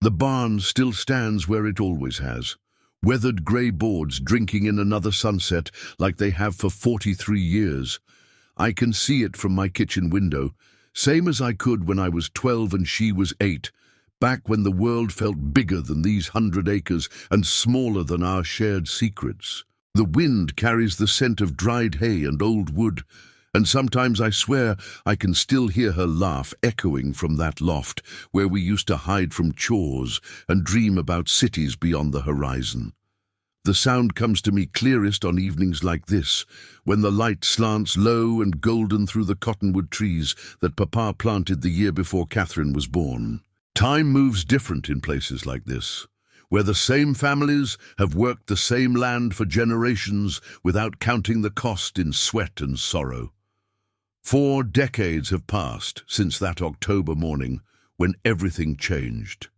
The barn still stands where it always has. Weathered grey boards drinking in another sunset like they have for 43 years. I can see it from my kitchen window, same as I could when I was 12 and she was 8, back when the world felt bigger than these 100 acres and smaller than our shared secrets. The wind carries the scent of dried hay and old wood, and sometimes I swear I can still hear her laugh echoing from that loft where we used to hide from chores and dream about cities beyond the horizon. The sound comes to me clearest on evenings like this, when the light slants low and golden through the cottonwood trees that Papa planted the year before Catherine was born. Time moves different in places like this, where the same families have worked the same land for generations without counting the cost in sweat and sorrow. 4 decades have passed since that October morning when everything changed.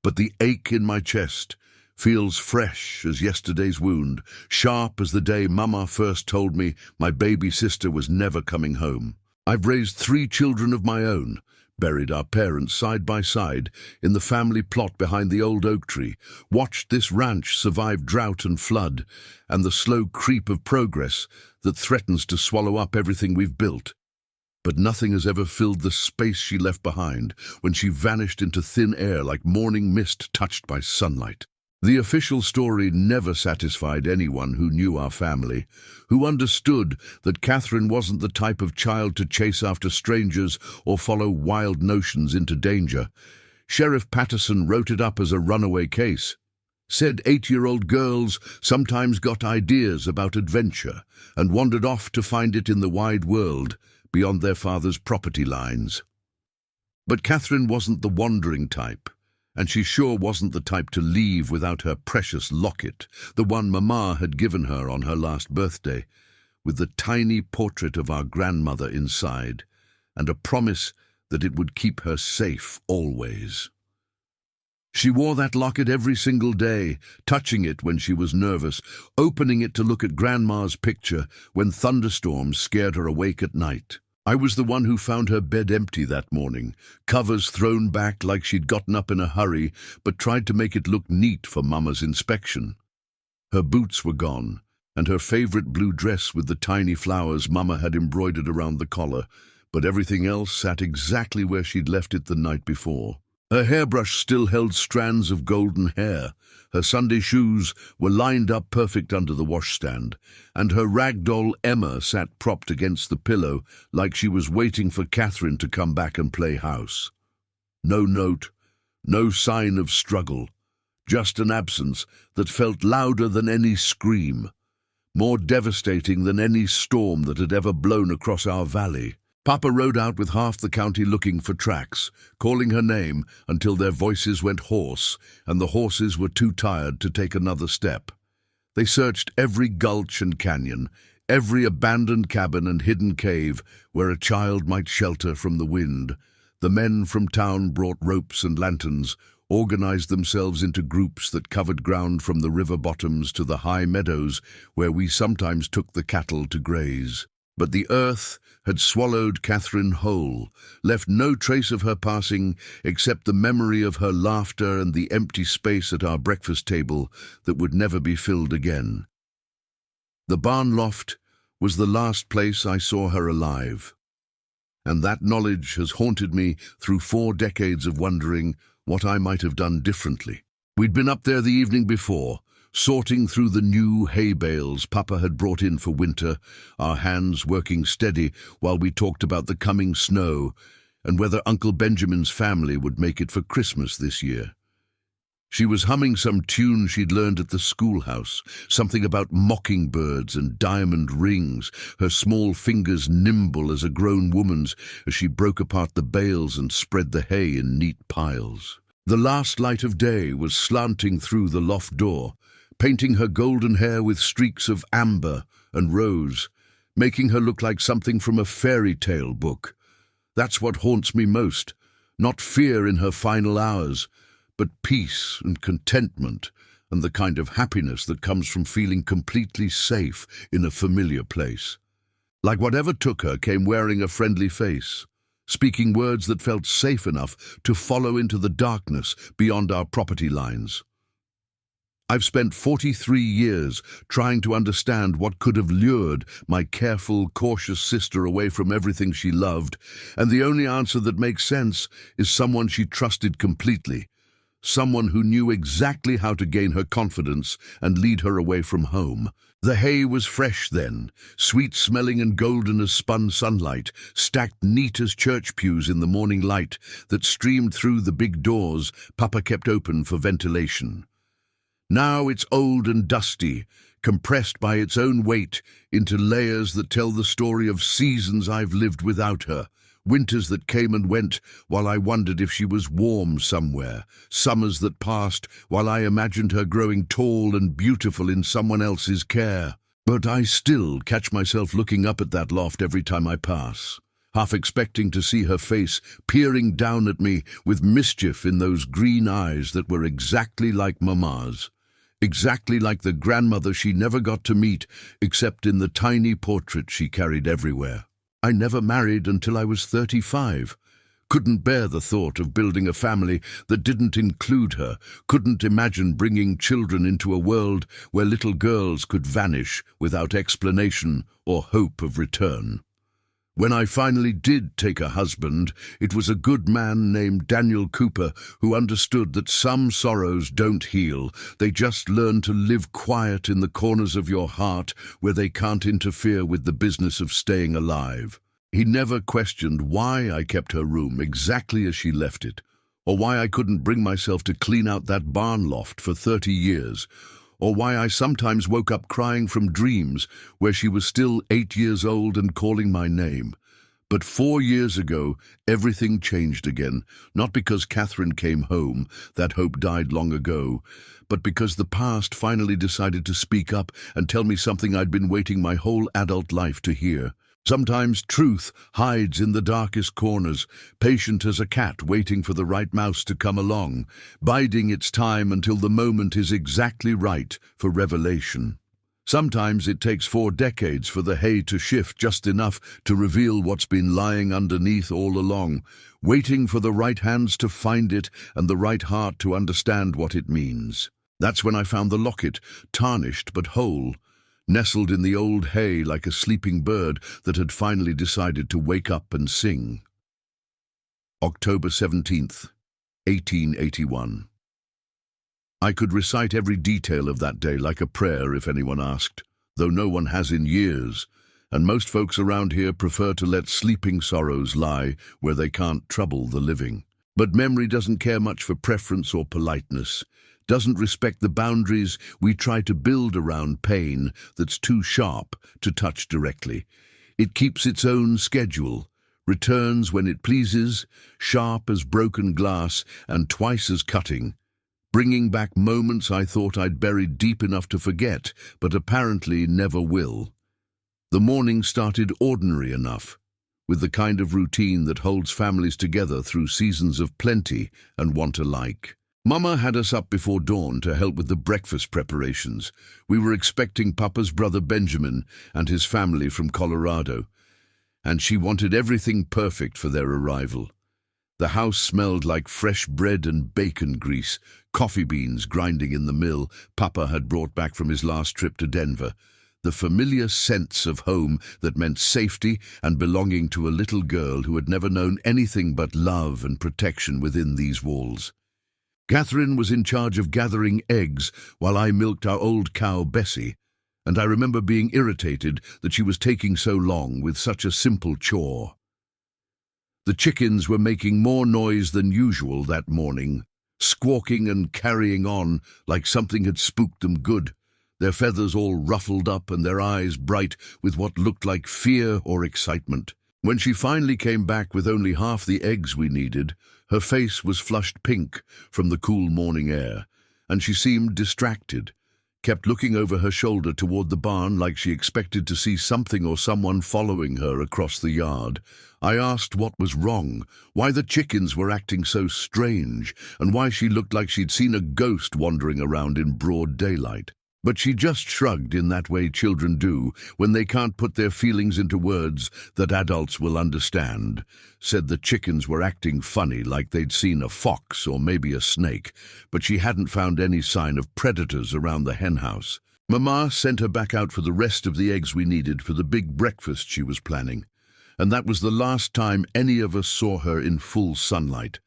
But the ache in my chest feels fresh as yesterday's wound, sharp as the day Mama first told me my baby sister was never coming home. I've raised 3 children of my own, buried our parents side by side in the family plot behind the old oak tree, watched this ranch survive drought and flood, and the slow creep of progress that threatens to swallow up everything we've built. But nothing has ever filled the space she left behind when she vanished into thin air like morning mist touched by sunlight. The official story never satisfied anyone who knew our family, who understood that Catherine wasn't the type of child to chase after strangers or follow wild notions into danger. Sheriff Patterson wrote it up as a runaway case, said 8-year-old girls sometimes got ideas about adventure and wandered off to find it in the wide world beyond their father's property lines. But Catherine wasn't the wandering type. And she sure wasn't the type to leave without her precious locket, the one Mama had given her on her last birthday, with the tiny portrait of our grandmother inside, and a promise that it would keep her safe always. She wore that locket every single day, touching it when she was nervous, opening it to look at Grandma's picture when thunderstorms scared her awake at night. I was the one who found her bed empty that morning, covers thrown back like she'd gotten up in a hurry, but tried to make it look neat for Mama's inspection. Her boots were gone, and her favorite blue dress with the tiny flowers Mama had embroidered around the collar, but everything else sat exactly where she'd left it the night before. Her hairbrush still held strands of golden hair, her Sunday shoes were lined up perfect under the washstand, and her ragdoll Emma sat propped against the pillow like she was waiting for Catherine to come back and play house. No note, no sign of struggle, just an absence that felt louder than any scream, more devastating than any storm that had ever blown across our valley. Papa rode out with half the county looking for tracks, calling her name until their voices went hoarse and the horses were too tired to take another step. They searched every gulch and canyon, every abandoned cabin and hidden cave where a child might shelter from the wind. The men from town brought ropes and lanterns, organized themselves into groups that covered ground from the river bottoms to the high meadows where we sometimes took the cattle to graze. But the earth had swallowed Catherine whole, left no trace of her passing except the memory of her laughter and the empty space at our breakfast table that would never be filled again. The barn loft was the last place I saw her alive, and that knowledge has haunted me through 4 decades of wondering what I might have done differently. We'd been up there the evening before, sorting through the new hay bales Papa had brought in for winter, our hands working steady while we talked about the coming snow and whether Uncle Benjamin's family would make it for Christmas this year. She was humming some tune she'd learned at the schoolhouse, something about mockingbirds and diamond rings, her small fingers nimble as a grown woman's as she broke apart the bales and spread the hay in neat piles. The last light of day was slanting through the loft door, painting her golden hair with streaks of amber and rose, making her look like something from a fairy tale book. That's what haunts me most, not fear in her final hours, but peace and contentment and the kind of happiness that comes from feeling completely safe in a familiar place. Like whatever took her came wearing a friendly face, speaking words that felt safe enough to follow into the darkness beyond our property lines. I've spent 43 years trying to understand what could have lured my careful, cautious sister away from everything she loved, and the only answer that makes sense is someone she trusted completely, someone who knew exactly how to gain her confidence and lead her away from home. The hay was fresh then, sweet-smelling and golden as spun sunlight, stacked neat as church pews in the morning light that streamed through the big doors Papa kept open for ventilation. Now it's old and dusty, compressed by its own weight into layers that tell the story of seasons I've lived without her, winters that came and went while I wondered if she was warm somewhere, summers that passed while I imagined her growing tall and beautiful in someone else's care. But I still catch myself looking up at that loft every time I pass, half expecting to see her face peering down at me with mischief in those green eyes that were exactly like Mama's. Exactly like the grandmother she never got to meet, except in the tiny portrait she carried everywhere. I never married until I was 35. Couldn't bear the thought of building a family that didn't include her, couldn't imagine bringing children into a world where little girls could vanish without explanation or hope of return. When I finally did take a husband, it was a good man named Daniel Cooper who understood that some sorrows don't heal. They just learn to live quiet in the corners of your heart where they can't interfere with the business of staying alive. He never questioned why I kept her room exactly as she left it, or why I couldn't bring myself to clean out that barn loft for 30 years, or why I sometimes woke up crying from dreams where she was still 8 years old and calling my name. But 4 years ago, everything changed again, not because Catherine came home, that hope died long ago, but because the past finally decided to speak up and tell me something I'd been waiting my whole adult life to hear. Sometimes truth hides in the darkest corners, patient as a cat waiting for the right mouse to come along, biding its time until the moment is exactly right for revelation. Sometimes it takes 4 decades for the hay to shift just enough to reveal what's been lying underneath all along, waiting for the right hands to find it and the right heart to understand what it means. That's when I found the locket, tarnished but whole, nestled in the old hay like a sleeping bird that had finally decided to wake up and sing. October 17th, 1881. I could recite every detail of that day like a prayer if anyone asked, though no one has in years, and most folks around here prefer to let sleeping sorrows lie where they can't trouble the living. But memory doesn't care much for preference or politeness, doesn't respect the boundaries we try to build around pain that's too sharp to touch directly. It keeps its own schedule, returns when it pleases, sharp as broken glass and twice as cutting, bringing back moments I thought I'd buried deep enough to forget, but apparently never will. The morning started ordinary enough, with the kind of routine that holds families together through seasons of plenty and want alike. Mama had us up before dawn to help with the breakfast preparations. We were expecting Papa's brother Benjamin and his family from Colorado, and she wanted everything perfect for their arrival. The house smelled like fresh bread and bacon grease, coffee beans grinding in the mill Papa had brought back from his last trip to Denver, the familiar sense of home that meant safety and belonging to a little girl who had never known anything but love and protection within these walls. Catherine was in charge of gathering eggs while I milked our old cow Bessie, and I remember being irritated that she was taking so long with such a simple chore. The chickens were making more noise than usual that morning, squawking and carrying on like something had spooked them good, their feathers all ruffled up and their eyes bright with what looked like fear or excitement. When she finally came back with only half the eggs we needed, her face was flushed pink from the cool morning air, and she seemed distracted, kept looking over her shoulder toward the barn like she expected to see something or someone following her across the yard. I asked what was wrong, why the chickens were acting so strange, and why she looked like she'd seen a ghost wandering around in broad daylight. But she just shrugged in that way children do when they can't put their feelings into words that adults will understand, said the chickens were acting funny like they'd seen a fox or maybe a snake, but she hadn't found any sign of predators around the henhouse. Mama sent her back out for the rest of the eggs we needed for the big breakfast she was planning, and that was the last time any of us saw her in full sunlight.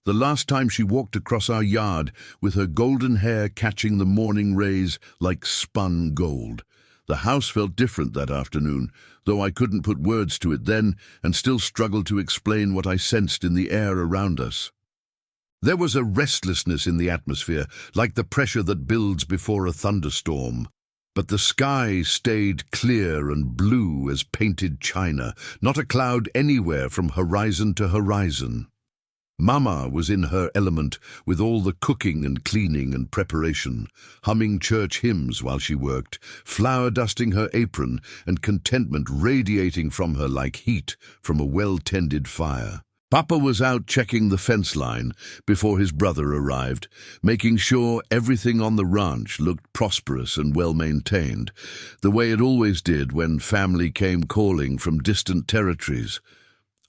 The last time she walked across our yard with her golden hair catching the morning rays like spun gold. The house felt different that afternoon, though I couldn't put words to it then and still struggled to explain what I sensed in the air around us. There was a restlessness in the atmosphere, like the pressure that builds before a thunderstorm. But the sky stayed clear and blue as painted china, not a cloud anywhere from horizon to horizon. Mama was in her element with all the cooking and cleaning and preparation, humming church hymns while she worked, flour dusting her apron and contentment radiating from her like heat from a well-tended fire. Papa was out checking the fence line before his brother arrived, making sure everything on the ranch looked prosperous and well-maintained, the way it always did when family came calling from distant territories.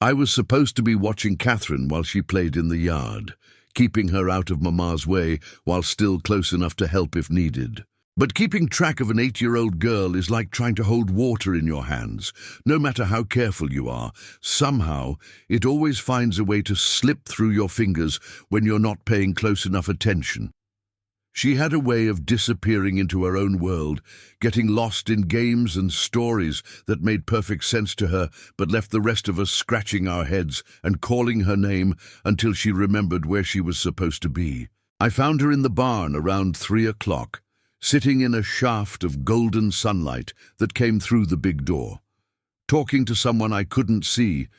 I was supposed to be watching Catherine while she played in the yard, keeping her out of Mama's way while still close enough to help if needed. But keeping track of an 8-year-old girl is like trying to hold water in your hands. No matter how careful you are, somehow it always finds a way to slip through your fingers when you're not paying close enough attention. She had a way of disappearing into her own world, getting lost in games and stories that made perfect sense to her but left the rest of us scratching our heads and calling her name until she remembered where she was supposed to be. I found her in the barn around 3 o'clock, sitting in a shaft of golden sunlight that came through the big door, talking to someone I couldn't see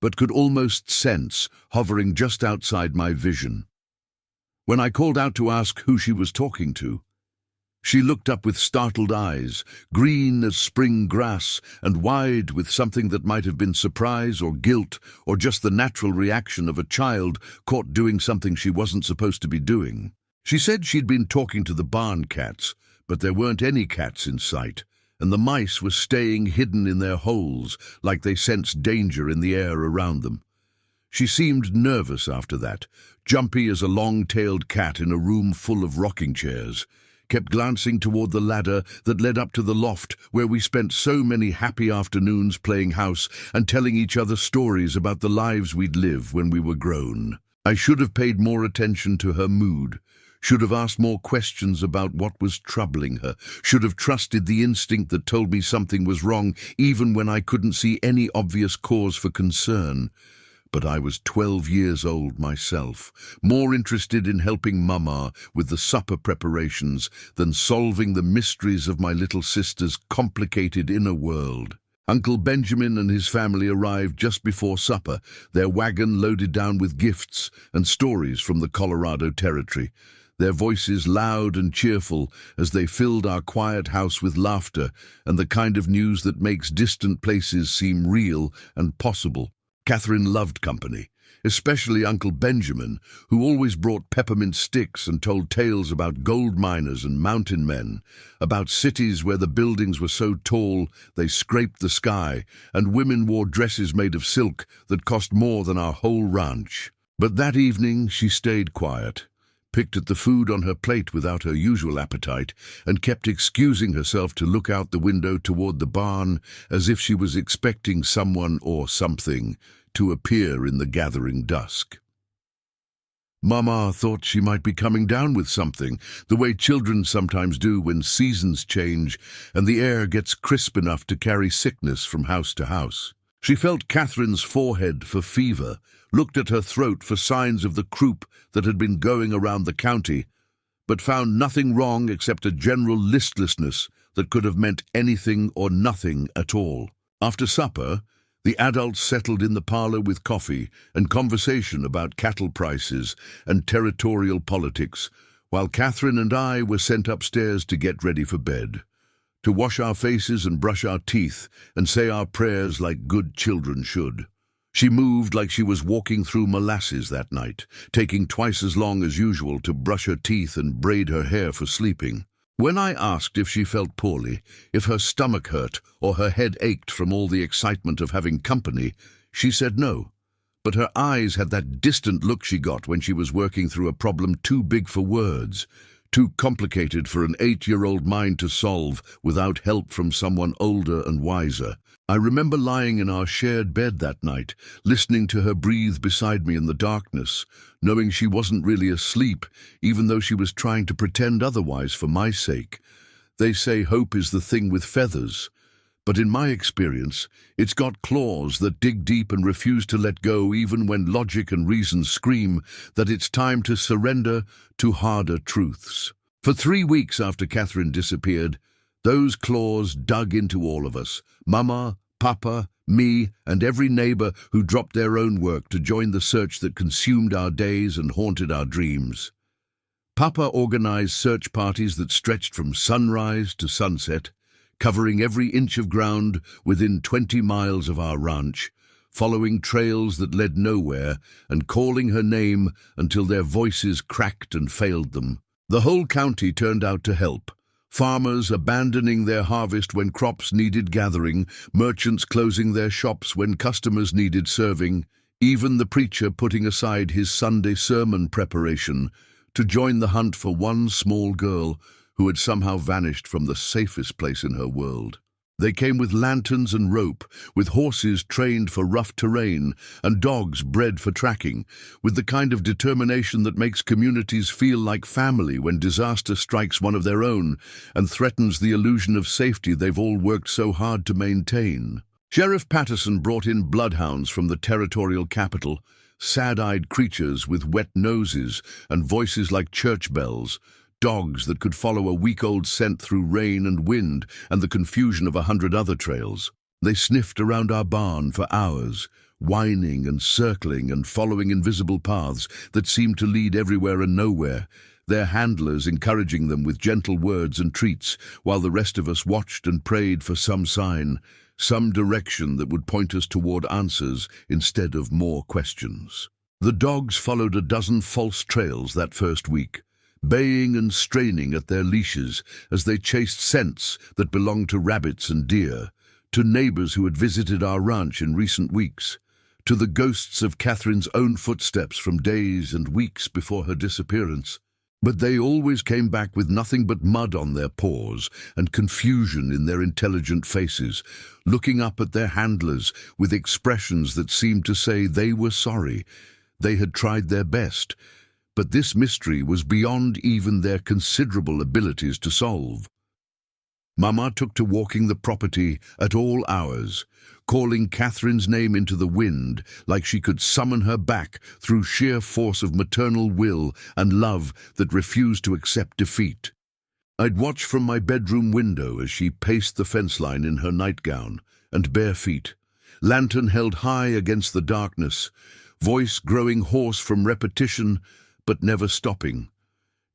but could almost sense hovering just outside my vision. When I called out to ask who she was talking to, she looked up with startled eyes, green as spring grass and wide with something that might have been surprise or guilt or just the natural reaction of a child caught doing something she wasn't supposed to be doing. She said she'd been talking to the barn cats, but there weren't any cats in sight, and the mice were staying hidden in their holes like they sensed danger in the air around them. She seemed nervous after that, jumpy as a long-tailed cat in a room full of rocking chairs, kept glancing toward the ladder that led up to the loft where we spent so many happy afternoons playing house and telling each other stories about the lives we'd live when we were grown. I should have paid more attention to her mood, should have asked more questions about what was troubling her, should have trusted the instinct that told me something was wrong even when I couldn't see any obvious cause for concern. But I was 12 years old myself, more interested in helping Mama with the supper preparations than solving the mysteries of my little sister's complicated inner world. Uncle Benjamin and his family arrived just before supper, their wagon loaded down with gifts and stories from the Colorado Territory, their voices loud and cheerful as they filled our quiet house with laughter and the kind of news that makes distant places seem real and possible. Catherine loved company, especially Uncle Benjamin, who always brought peppermint sticks and told tales about gold miners and mountain men, about cities where the buildings were so tall they scraped the sky, and women wore dresses made of silk that cost more than our whole ranch. But that evening she stayed quiet, picked at the food on her plate without her usual appetite, and kept excusing herself to look out the window toward the barn as if she was expecting someone or something to appear in the gathering dusk. Mama thought she might be coming down with something, the way children sometimes do when seasons change and the air gets crisp enough to carry sickness from house to house. She felt Catherine's forehead for fever, looked at her throat for signs of the croup that had been going around the county, but found nothing wrong except a general listlessness that could have meant anything or nothing at all. After supper, the adults settled in the parlor with coffee and conversation about cattle prices and territorial politics, while Catherine and I were sent upstairs to get ready for bed, to wash our faces and brush our teeth and say our prayers like good children should. She moved like she was walking through molasses that night, taking twice as long as usual to brush her teeth and braid her hair for sleeping. When I asked if she felt poorly, if her stomach hurt or her head ached from all the excitement of having company, she said no. But her eyes had that distant look she got when she was working through a problem too big for words, too complicated for an 8-year-old mind to solve without help from someone older and wiser. I remember lying in our shared bed that night, listening to her breathe beside me in the darkness, knowing she wasn't really asleep, even though she was trying to pretend otherwise for my sake. They say hope is the thing with feathers, but in my experience, it's got claws that dig deep and refuse to let go even when logic and reason scream that it's time to surrender to harder truths. For 3 weeks after Catherine disappeared, those claws dug into all of us, Mama, Papa, me, and every neighbor who dropped their own work to join the search that consumed our days and haunted our dreams. Papa organized search parties that stretched from sunrise to sunset, covering every inch of ground within 20 miles of our ranch, following trails that led nowhere and calling her name until their voices cracked and failed them. The whole county turned out to help. Farmers abandoning their harvest when crops needed gathering, merchants closing their shops when customers needed serving, even the preacher putting aside his Sunday sermon preparation to join the hunt for one small girl who had somehow vanished from the safest place in her world. They came with lanterns and rope, with horses trained for rough terrain and dogs bred for tracking, with the kind of determination that makes communities feel like family when disaster strikes one of their own and threatens the illusion of safety they've all worked so hard to maintain. Sheriff Patterson brought in bloodhounds from the territorial capital, sad-eyed creatures with wet noses and voices like church bells, dogs that could follow a week-old scent through rain and wind and the confusion of 100 other trails. They sniffed around our barn for hours, whining and circling and following invisible paths that seemed to lead everywhere and nowhere, their handlers encouraging them with gentle words and treats, while the rest of us watched and prayed for some sign, some direction that would point us toward answers instead of more questions. The dogs followed a dozen false trails that first week, baying and straining at their leashes as they chased scents that belonged to rabbits and deer, to neighbors who had visited our ranch in recent weeks, to the ghosts of Catherine's own footsteps from days and weeks before her disappearance. But they always came back with nothing but mud on their paws and confusion in their intelligent faces, looking up at their handlers with expressions that seemed to say they were sorry. They had tried their best, but this mystery was beyond even their considerable abilities to solve. Mama took to walking the property at all hours, calling Catherine's name into the wind like she could summon her back through sheer force of maternal will and love that refused to accept defeat. I'd watch from my bedroom window as she paced the fence line in her nightgown and bare feet, lantern held high against the darkness, voice growing hoarse from repetition but never stopping,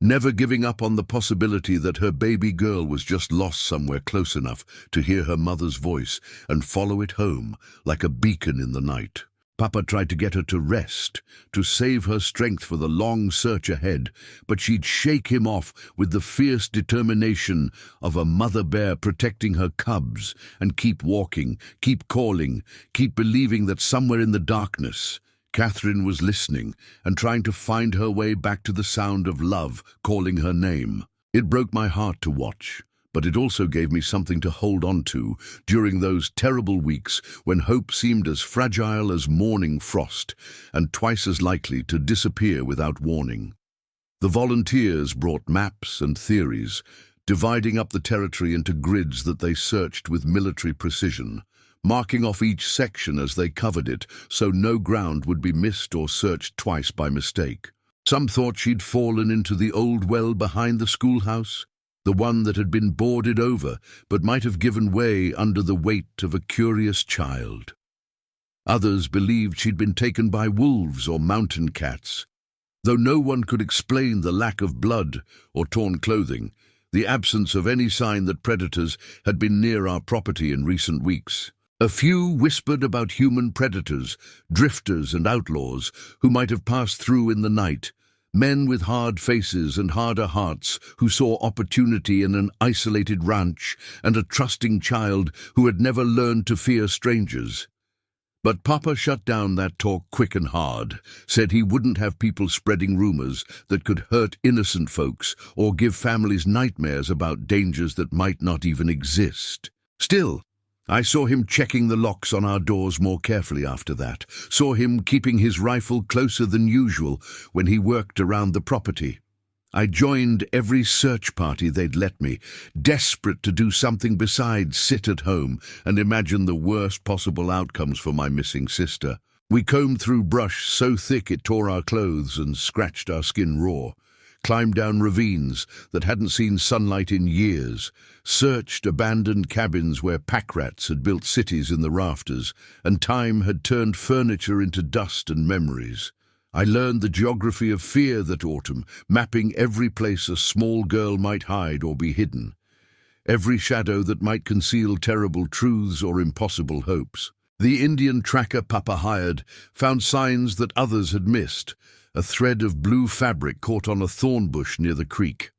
never giving up on the possibility that her baby girl was just lost somewhere close enough to hear her mother's voice and follow it home like a beacon in the night. Papa tried to get her to rest, to save her strength for the long search ahead, but she'd shake him off with the fierce determination of a mother bear protecting her cubs, and keep walking, keep calling, keep believing that somewhere in the darkness, Catherine was listening and trying to find her way back to the sound of love calling her name. It broke my heart to watch, but it also gave me something to hold on to during those terrible weeks when hope seemed as fragile as morning frost and twice as likely to disappear without warning. The volunteers brought maps and theories, dividing up the territory into grids that they searched with military precision, marking off each section as they covered it so no ground would be missed or searched twice by mistake. Some thought she'd fallen into the old well behind the schoolhouse, the one that had been boarded over but might have given way under the weight of a curious child. Others believed she'd been taken by wolves or mountain cats. Though no one could explain the lack of blood or torn clothing, the absence of any sign that predators had been near our property in recent weeks. A few whispered about human predators, drifters and outlaws who might have passed through in the night, Men with hard faces and harder hearts who saw opportunity in an isolated ranch and a trusting child who had never learned to fear strangers. But Papa shut down that talk quick and hard, said he wouldn't have people spreading rumors that could hurt innocent folks or give families nightmares about dangers that might not even exist. Still, I saw him checking the locks on our doors more carefully after that, saw him keeping his rifle closer than usual when he worked around the property. I joined every search party they'd let me, desperate to do something besides sit at home and imagine the worst possible outcomes for my missing sister. We combed through brush so thick it tore our clothes and scratched our skin raw, climbed down ravines that hadn't seen sunlight in years, searched abandoned cabins where pack rats had built cities in the rafters, and time had turned furniture into dust and memories. I learned the geography of fear that autumn, mapping every place a small girl might hide or be hidden, every shadow that might conceal terrible truths or impossible hopes. The Indian tracker Papa hired found signs that others had missed, a thread of blue fabric caught on a thorn bush near the creek,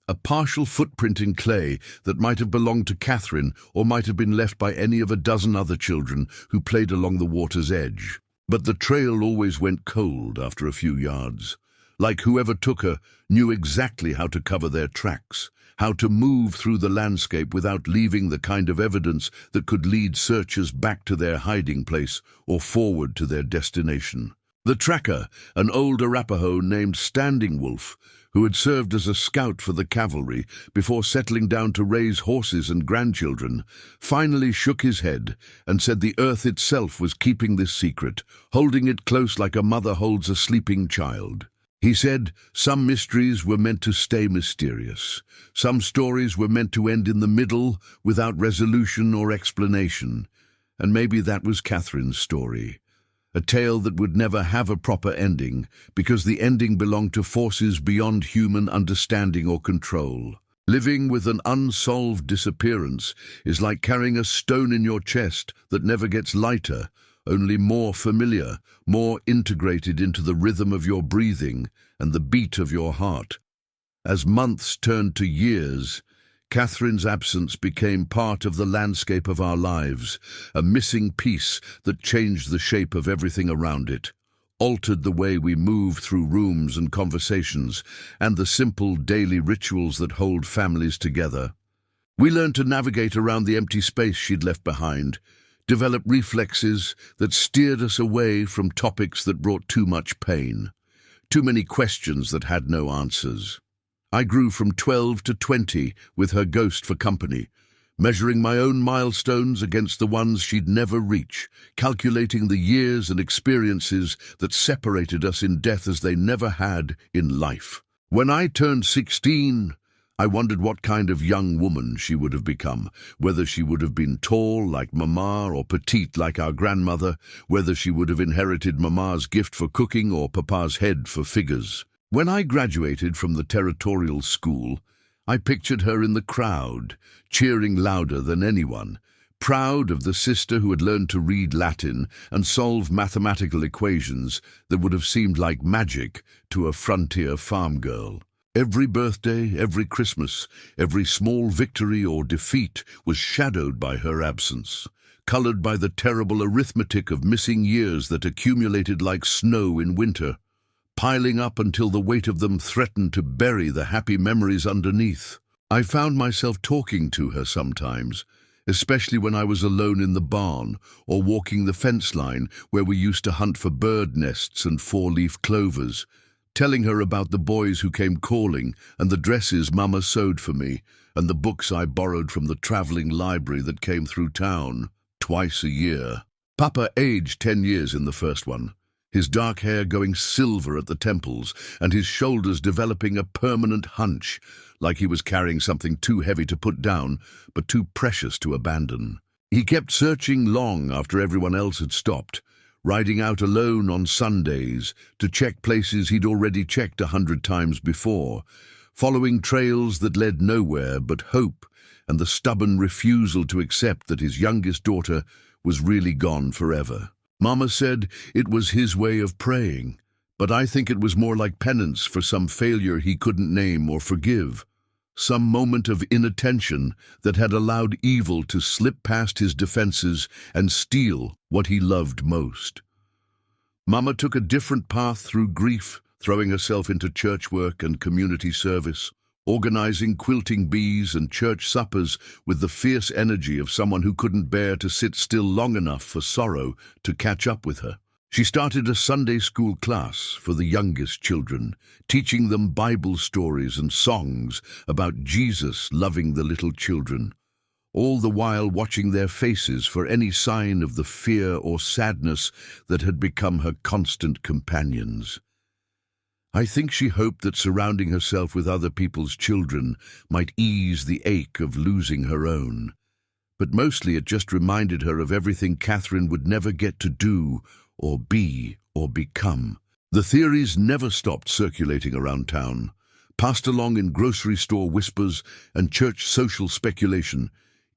a partial footprint in clay that might have belonged to Catherine or might have been left by any of a dozen other children who played along the water's edge. But the trail always went cold after a few yards, like whoever took her knew exactly how to cover their tracks, how to move through the landscape without leaving the kind of evidence that could lead searchers back to their hiding place or forward to their destination. The tracker, an old Arapaho named Standing Wolf, who had served as a scout for the cavalry before settling down to raise horses and grandchildren, finally shook his head and said the earth itself was keeping this secret, holding it close like a mother holds a sleeping child. He said some mysteries were meant to stay mysterious. Some stories were meant to end in the middle without resolution or explanation. And maybe that was Catherine's story. A tale that would never have a proper ending, because the ending belonged to forces beyond human understanding or control. Living with an unsolved disappearance is like carrying a stone in your chest that never gets lighter, only more familiar, more integrated into the rhythm of your breathing and the beat of your heart. As months turned to years, Catherine's absence became part of the landscape of our lives, a missing piece that changed the shape of everything around it, altered the way we move through rooms and conversations, and the simple daily rituals that hold families together. We learned to navigate around the empty space she'd left behind, develop reflexes that steered us away from topics that brought too much pain, too many questions that had no answers. I grew from 12 to 20 with her ghost for company, measuring my own milestones against the ones she'd never reach, calculating the years and experiences that separated us in death as they never had in life. When I turned 16, I wondered what kind of young woman she would have become, whether she would have been tall like Mama or petite like our grandmother, whether she would have inherited Mama's gift for cooking or Papa's head for figures. When I graduated from the territorial school, I pictured her in the crowd, cheering louder than anyone, proud of the sister who had learned to read Latin and solve mathematical equations that would have seemed like magic to a frontier farm girl. Every birthday, every Christmas, every small victory or defeat was shadowed by her absence, colored by the terrible arithmetic of missing years that accumulated like snow in winter, piling up until the weight of them threatened to bury the happy memories underneath. I found myself talking to her sometimes, especially when I was alone in the barn or walking the fence line where we used to hunt for bird nests and four-leaf clovers, telling her about the boys who came calling and the dresses Mama sewed for me and the books I borrowed from the traveling library that came through town twice a year. Papa aged 10 years in the first one, his dark hair going silver at the temples and his shoulders developing a permanent hunch, like he was carrying something too heavy to put down but too precious to abandon. He kept searching long after everyone else had stopped, riding out alone on Sundays to check places he'd already checked 100 times before, following trails that led nowhere but hope and the stubborn refusal to accept that his youngest daughter was really gone forever. Mama said it was his way of praying, But I think it was more like penance for some failure he couldn't name or forgive, some moment of inattention that had allowed evil to slip past his defenses and steal what he loved most. Mama took a different path through grief, throwing herself into church work and community service, organizing quilting bees and church suppers with the fierce energy of someone who couldn't bear to sit still long enough for sorrow to catch up with her. She started a Sunday school class for the youngest children, teaching them Bible stories and songs about Jesus loving the little children, all the while watching their faces for any sign of the fear or sadness that had become her constant companions. I think she hoped that surrounding herself with other people's children might ease the ache of losing her own. But mostly it just reminded her of everything Catherine would never get to do or be or become. The theories never stopped circulating around town, passed along in grocery store whispers and church social speculation,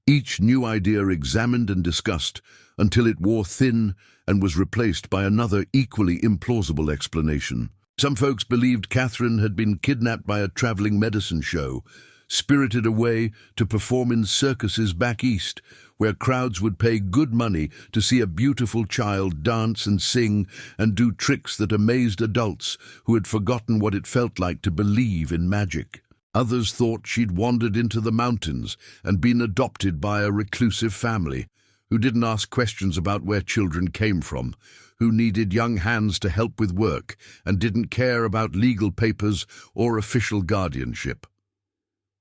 each new idea examined and discussed until it wore thin and was replaced by another equally implausible explanation. Some folks believed Catherine had been kidnapped by a traveling medicine show, spirited away to perform in circuses back east, where crowds would pay good money to see a beautiful child dance and sing and do tricks that amazed adults who had forgotten what it felt like to believe in magic. Others thought she'd wandered into the mountains and been adopted by a reclusive family, who didn't ask questions about where children came from, who needed young hands to help with work and didn't care about legal papers or official guardianship.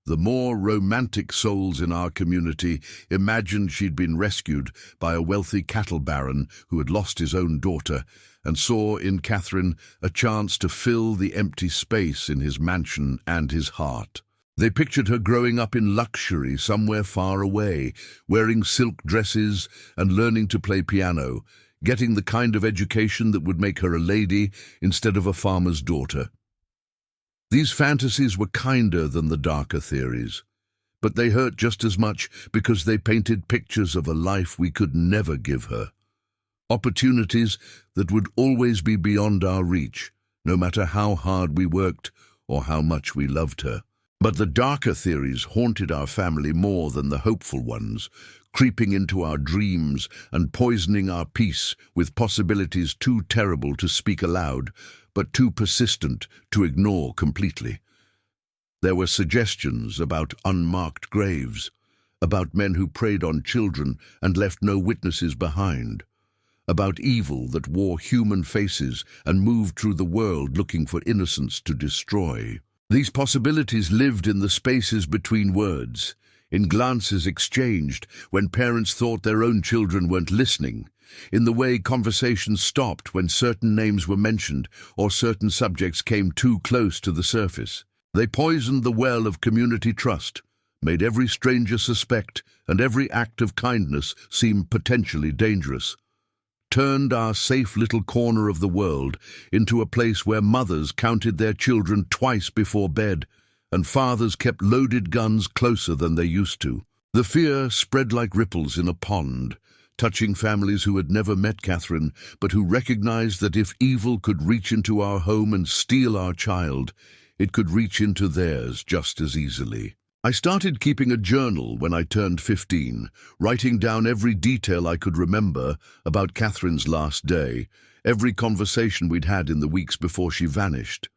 The more romantic souls in our community imagined she'd been rescued by a wealthy cattle baron who had lost his own daughter and saw in Catherine a chance to fill the empty space in his mansion and his heart. They pictured her growing up in luxury somewhere far away, wearing silk dresses and learning to play piano, getting the kind of education that would make her a lady instead of a farmer's daughter. These fantasies were kinder than the darker theories, but they hurt just as much because they painted pictures of a life we could never give her. Opportunities that would always be beyond our reach, no matter how hard we worked or how much we loved her. But the darker theories haunted our family more than the hopeful ones, creeping into our dreams and poisoning our peace with possibilities too terrible to speak aloud, but too persistent to ignore completely. There were suggestions about unmarked graves, about men who preyed on children and left no witnesses behind, about evil that wore human faces and moved through the world looking for innocence to destroy. These possibilities lived in the spaces between words, in glances exchanged when parents thought their own children weren't listening, in the way conversations stopped when certain names were mentioned or certain subjects came too close to the surface. They poisoned the well of community trust, made every stranger suspect and every act of kindness seem potentially dangerous, turned our safe little corner of the world into a place where mothers counted their children twice before bed and fathers kept loaded guns closer than they used to. The fear spread like ripples in a pond, touching families who had never met Catherine, but who recognized that if evil could reach into our home and steal our child, it could reach into theirs just as easily. I started keeping a journal when I turned 15, writing down every detail I could remember about Catherine's last day, every conversation we'd had in the weeks before she vanished,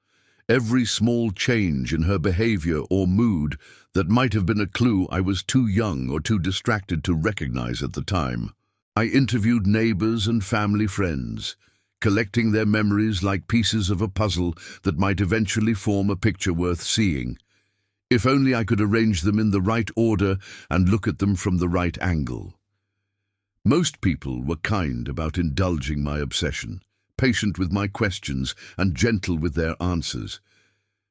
every small change in her behavior or mood that might have been a clue I was too young or too distracted to recognize at the time. I interviewed neighbors and family friends, collecting their memories like pieces of a puzzle that might eventually form a picture worth seeing. If only I could arrange them in the right order and look at them from the right angle. Most people were kind about indulging my obsession, patient with my questions and gentle with their answers.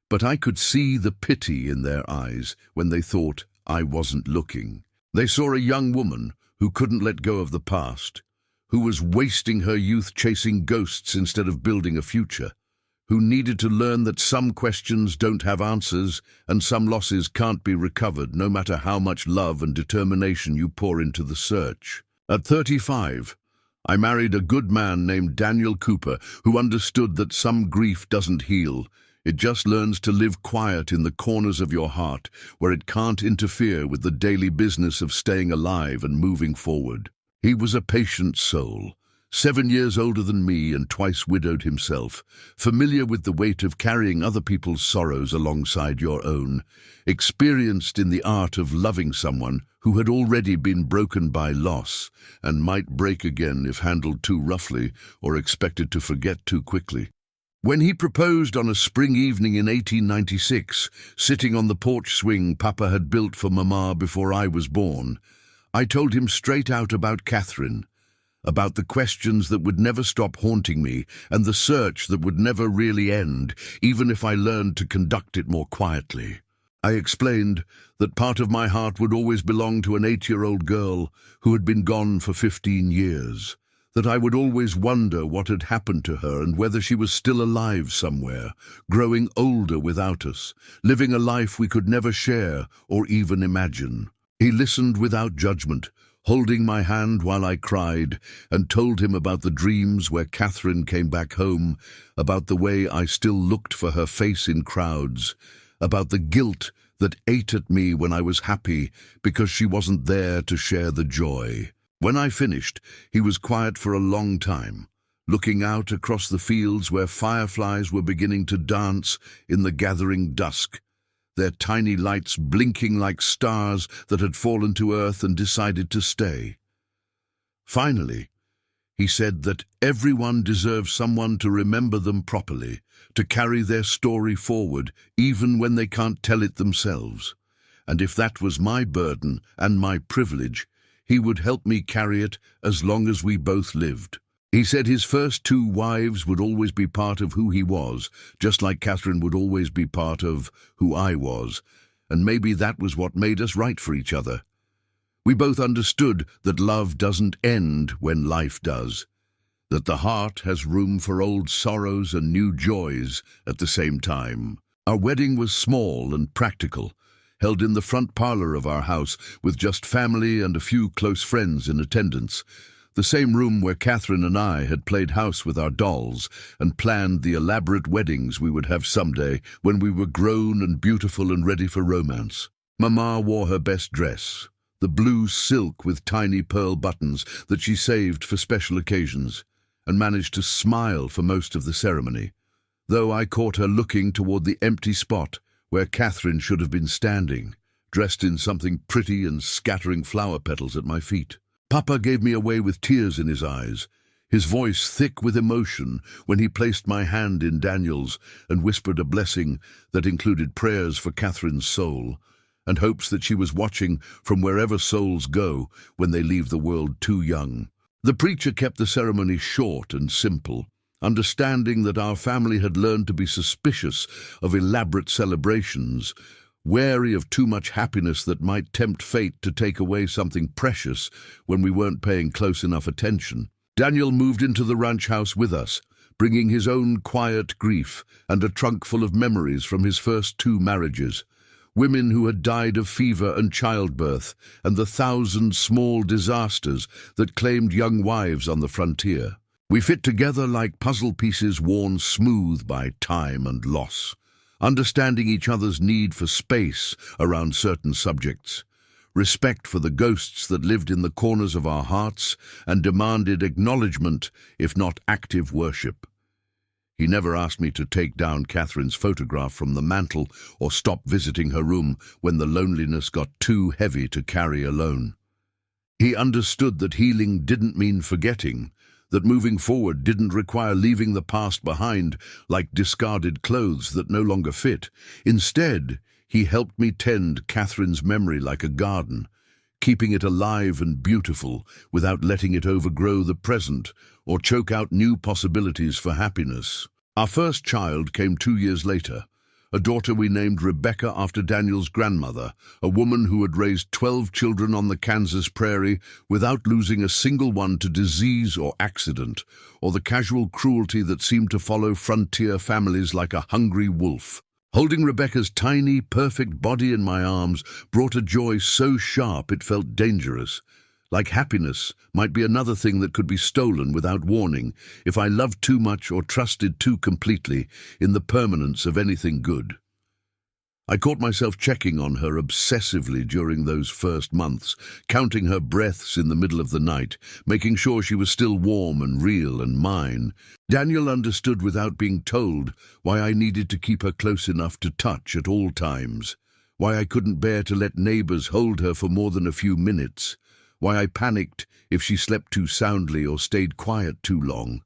But I could see the pity in their eyes when they thought I wasn't looking. They saw a young woman who couldn't let go of the past, who was wasting her youth chasing ghosts instead of building a future, who needed to learn that some questions don't have answers and some losses can't be recovered no matter how much love and determination you pour into the search. At 35, I married a good man named Daniel Cooper who understood that some grief doesn't heal. It just learns to live quiet in the corners of your heart, where it can't interfere with the daily business of staying alive and moving forward. He was a patient soul, 7 years older than me and twice widowed himself, familiar with the weight of carrying other people's sorrows alongside your own, experienced in the art of loving someone who had already been broken by loss and might break again if handled too roughly or expected to forget too quickly. When he proposed on a spring evening in 1896, sitting on the porch swing Papa had built for Mama before I was born, I told him straight out about Catherine, about the questions that would never stop haunting me and the search that would never really end, even if I learned to conduct it more quietly. I explained that part of my heart would always belong to an 8-year-old girl who had been gone for 15 years, that I would always wonder what had happened to her and whether she was still alive somewhere, growing older without us, living a life we could never share or even imagine. He listened without judgment, holding my hand while I cried, and told him about the dreams where Catherine came back home, about the way I still looked for her face in crowds, about the guilt that ate at me when I was happy because she wasn't there to share the joy. When I finished, he was quiet for a long time, looking out across the fields where fireflies were beginning to dance in the gathering dusk, their tiny lights blinking like stars that had fallen to earth and decided to stay. Finally, he said that everyone deserves someone to remember them properly, to carry their story forward even when they can't tell it themselves. And if that was my burden and my privilege, he would help me carry it as long as we both lived. He said his first 2 wives would always be part of who he was, just like Catherine would always be part of who I was, and maybe that was what made us right for each other. We both understood that love doesn't end when life does, that the heart has room for old sorrows and new joys at the same time. Our wedding was small and practical, held in the front parlor of our house with just family and a few close friends in attendance, the same room where Catherine and I had played house with our dolls and planned the elaborate weddings we would have someday when we were grown and beautiful and ready for romance. Mama wore her best dress, the blue silk with tiny pearl buttons that she saved for special occasions, and managed to smile for most of the ceremony, though I caught her looking toward the empty spot where Catherine should have been standing, dressed in something pretty and scattering flower petals at my feet. Papa gave me away with tears in his eyes, his voice thick with emotion when he placed my hand in Daniel's and whispered a blessing that included prayers for Catherine's soul and hopes that she was watching from wherever souls go when they leave the world too young. The preacher kept the ceremony short and simple, understanding that our family had learned to be suspicious of elaborate celebrations, wary of too much happiness that might tempt fate to take away something precious when we weren't paying close enough attention. Daniel moved into the ranch house with us, bringing his own quiet grief and a trunk full of memories from his first 2 marriages, women who had died of fever and childbirth, and the 1,000 small disasters that claimed young wives on the frontier. We fit together like puzzle pieces worn smooth by time and loss, understanding each other's need for space around certain subjects, respect for the ghosts that lived in the corners of our hearts and demanded acknowledgement, if not active worship. He never asked me to take down Catherine's photograph from the mantel or stop visiting her room when the loneliness got too heavy to carry alone. He understood that healing didn't mean forgetting, that moving forward didn't require leaving the past behind like discarded clothes that no longer fit. Instead, he helped me tend Catherine's memory like a garden, keeping it alive and beautiful without letting it overgrow the present or choke out new possibilities for happiness. Our first child came 2 years later, a daughter we named Rebecca after Daniel's grandmother, a woman who had raised 12 children on the Kansas prairie without losing a single one to disease or accident, or the casual cruelty that seemed to follow frontier families like a hungry wolf. Holding Rebecca's tiny, perfect body in my arms brought a joy so sharp it felt dangerous, Like happiness might be another thing that could be stolen without warning if I loved too much or trusted too completely in the permanence of anything good. I caught myself checking on her obsessively during those first months, counting her breaths in the middle of the night, making sure she was still warm and real and mine. Daniel understood without being told why I needed to keep her close enough to touch at all times, why I couldn't bear to let neighbors hold her for more than a few minutes, why I panicked if she slept too soundly or stayed quiet too long.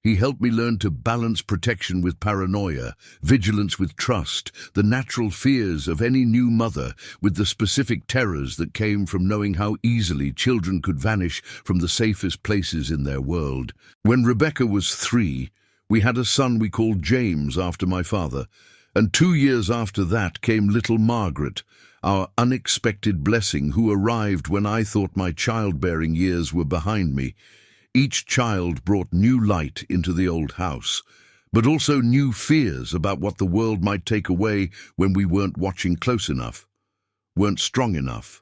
He helped me learn to balance protection with paranoia, vigilance with trust, the natural fears of any new mother with the specific terrors that came from knowing how easily children could vanish from the safest places in their world. When Rebecca was 3, we had a son we called James after my father, and 2 years after that came little Margaret, our unexpected blessing, who arrived when I thought my childbearing years were behind me. Each child brought new light into the old house, but also new fears about what the world might take away when we weren't watching close enough, weren't strong enough,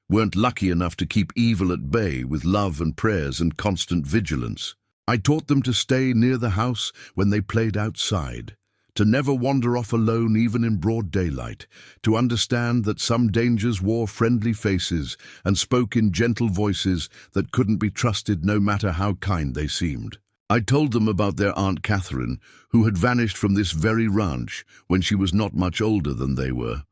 weren't lucky enough to keep evil at bay with love and prayers and constant vigilance. I taught them to stay near the house when they played outside, to never wander off alone even in broad daylight, to understand that some dangers wore friendly faces and spoke in gentle voices that couldn't be trusted no matter how kind they seemed. I told them about their Aunt Catherine, who had vanished from this very ranch when she was not much older than they were,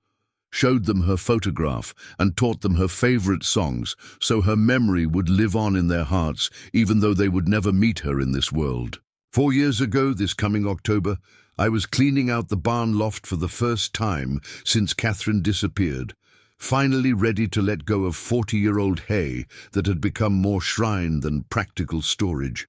showed them her photograph and taught them her favorite songs so her memory would live on in their hearts even though they would never meet her in this world. 4 years ago, this coming October, I was cleaning out the barn loft for the first time since Catherine disappeared, finally ready to let go of 40-year-old hay that had become more shrine than practical storage.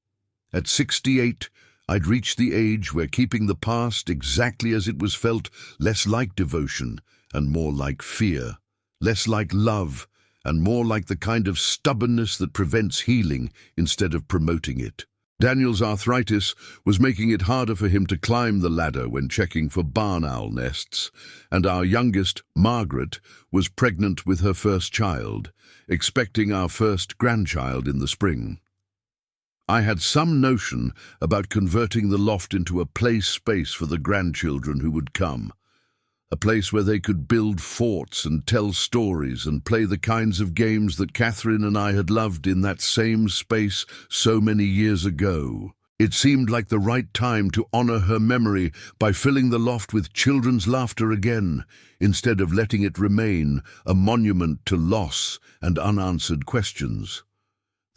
At 68, I'd reached the age where keeping the past exactly as it was felt less like devotion and more like fear, less like love and more like the kind of stubbornness that prevents healing instead of promoting it. Daniel's arthritis was making it harder for him to climb the ladder when checking for barn owl nests, and our youngest, Margaret, was pregnant with her first child, expecting our first grandchild in the spring. I had some notion about converting the loft into a play space for the grandchildren who would come, a place where they could build forts and tell stories and play the kinds of games that Catherine and I had loved in that same space so many years ago. It seemed like the right time to honor her memory by filling the loft with children's laughter again, instead of letting it remain a monument to loss and unanswered questions.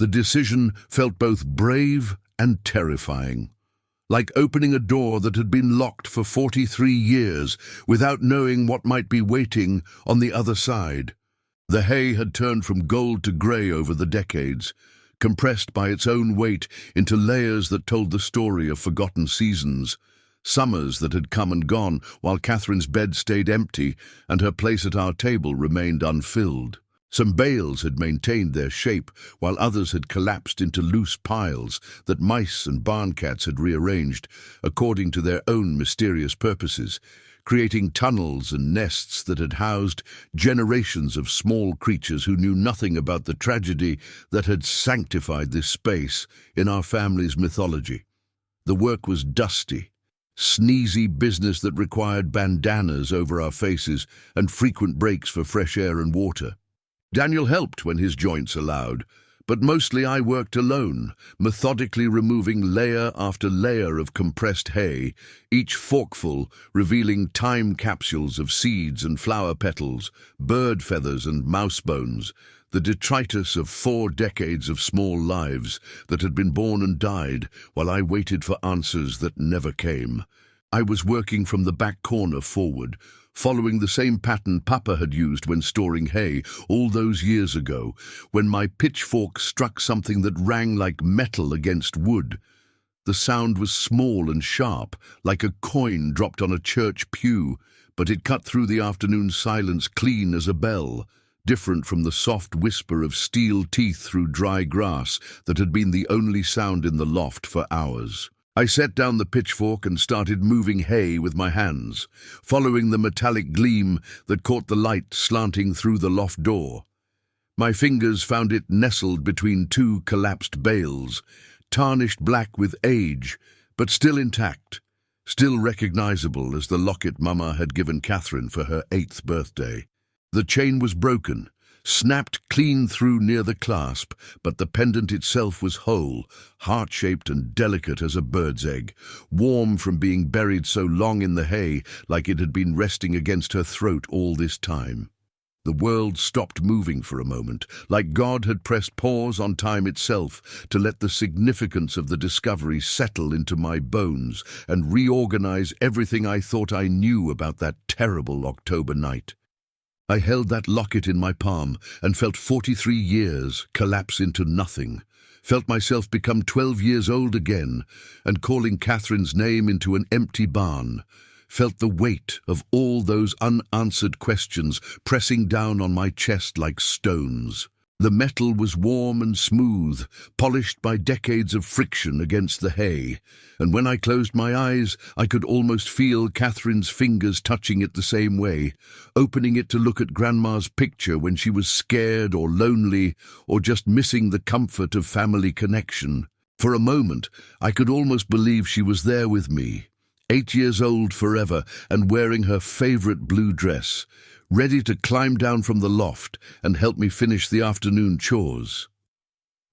The decision felt both brave and terrifying, like opening a door that had been locked for 43 years without knowing what might be waiting on the other side. The hay had turned from gold to grey over the decades, compressed by its own weight into layers that told the story of forgotten seasons, summers that had come and gone while Catherine's bed stayed empty and her place at our table remained unfilled. Some bales had maintained their shape, while others had collapsed into loose piles that mice and barn cats had rearranged according to their own mysterious purposes, creating tunnels and nests that had housed generations of small creatures who knew nothing about the tragedy that had sanctified this space in our family's mythology. The work was dusty, sneezy business that required bandanas over our faces and frequent breaks for fresh air and water. Daniel helped when his joints allowed, but mostly I worked alone, methodically removing layer after layer of compressed hay, each forkful revealing time capsules of seeds and flower petals, bird feathers and mouse bones, the detritus of 4 decades of small lives that had been born and died while I waited for answers that never came. I was working from the back corner forward, following the same pattern Papa had used when storing hay all those years ago, when my pitchfork struck something that rang like metal against wood. The sound was small and sharp, like a coin dropped on a church pew, but it cut through the afternoon silence clean as a bell, different from the soft whisper of steel teeth through dry grass that had been the only sound in the loft for hours. I set down the pitchfork and started moving hay with my hands, following the metallic gleam that caught the light slanting through the loft door. My fingers found it nestled between two collapsed bales, tarnished black with age, but still intact, still recognizable as the locket Mama had given Catherine for her 8th birthday. The chain was broken, snapped clean through near the clasp, but the pendant itself was whole, heart-shaped and delicate as a bird's egg, warm from being buried so long in the hay, like it had been resting against her throat all this time. The world stopped moving for a moment, like God had pressed pause on time itself to let the significance of the discovery settle into my bones and reorganize everything I thought I knew about that terrible October night. I held that locket in my palm and felt 43 years collapse into nothing, felt myself become 12 years old again and calling Catherine's name into an empty barn, felt the weight of all those unanswered questions pressing down on my chest like stones. The metal was warm and smooth, polished by decades of friction against the hay, and when I closed my eyes, I could almost feel Catherine's fingers touching it the same way, opening it to look at Grandma's picture when she was scared or lonely or just missing the comfort of family connection. For a moment, I could almost believe she was there with me, 8 years old forever and wearing her favorite blue dress, ready to climb down from the loft and help me finish the afternoon chores.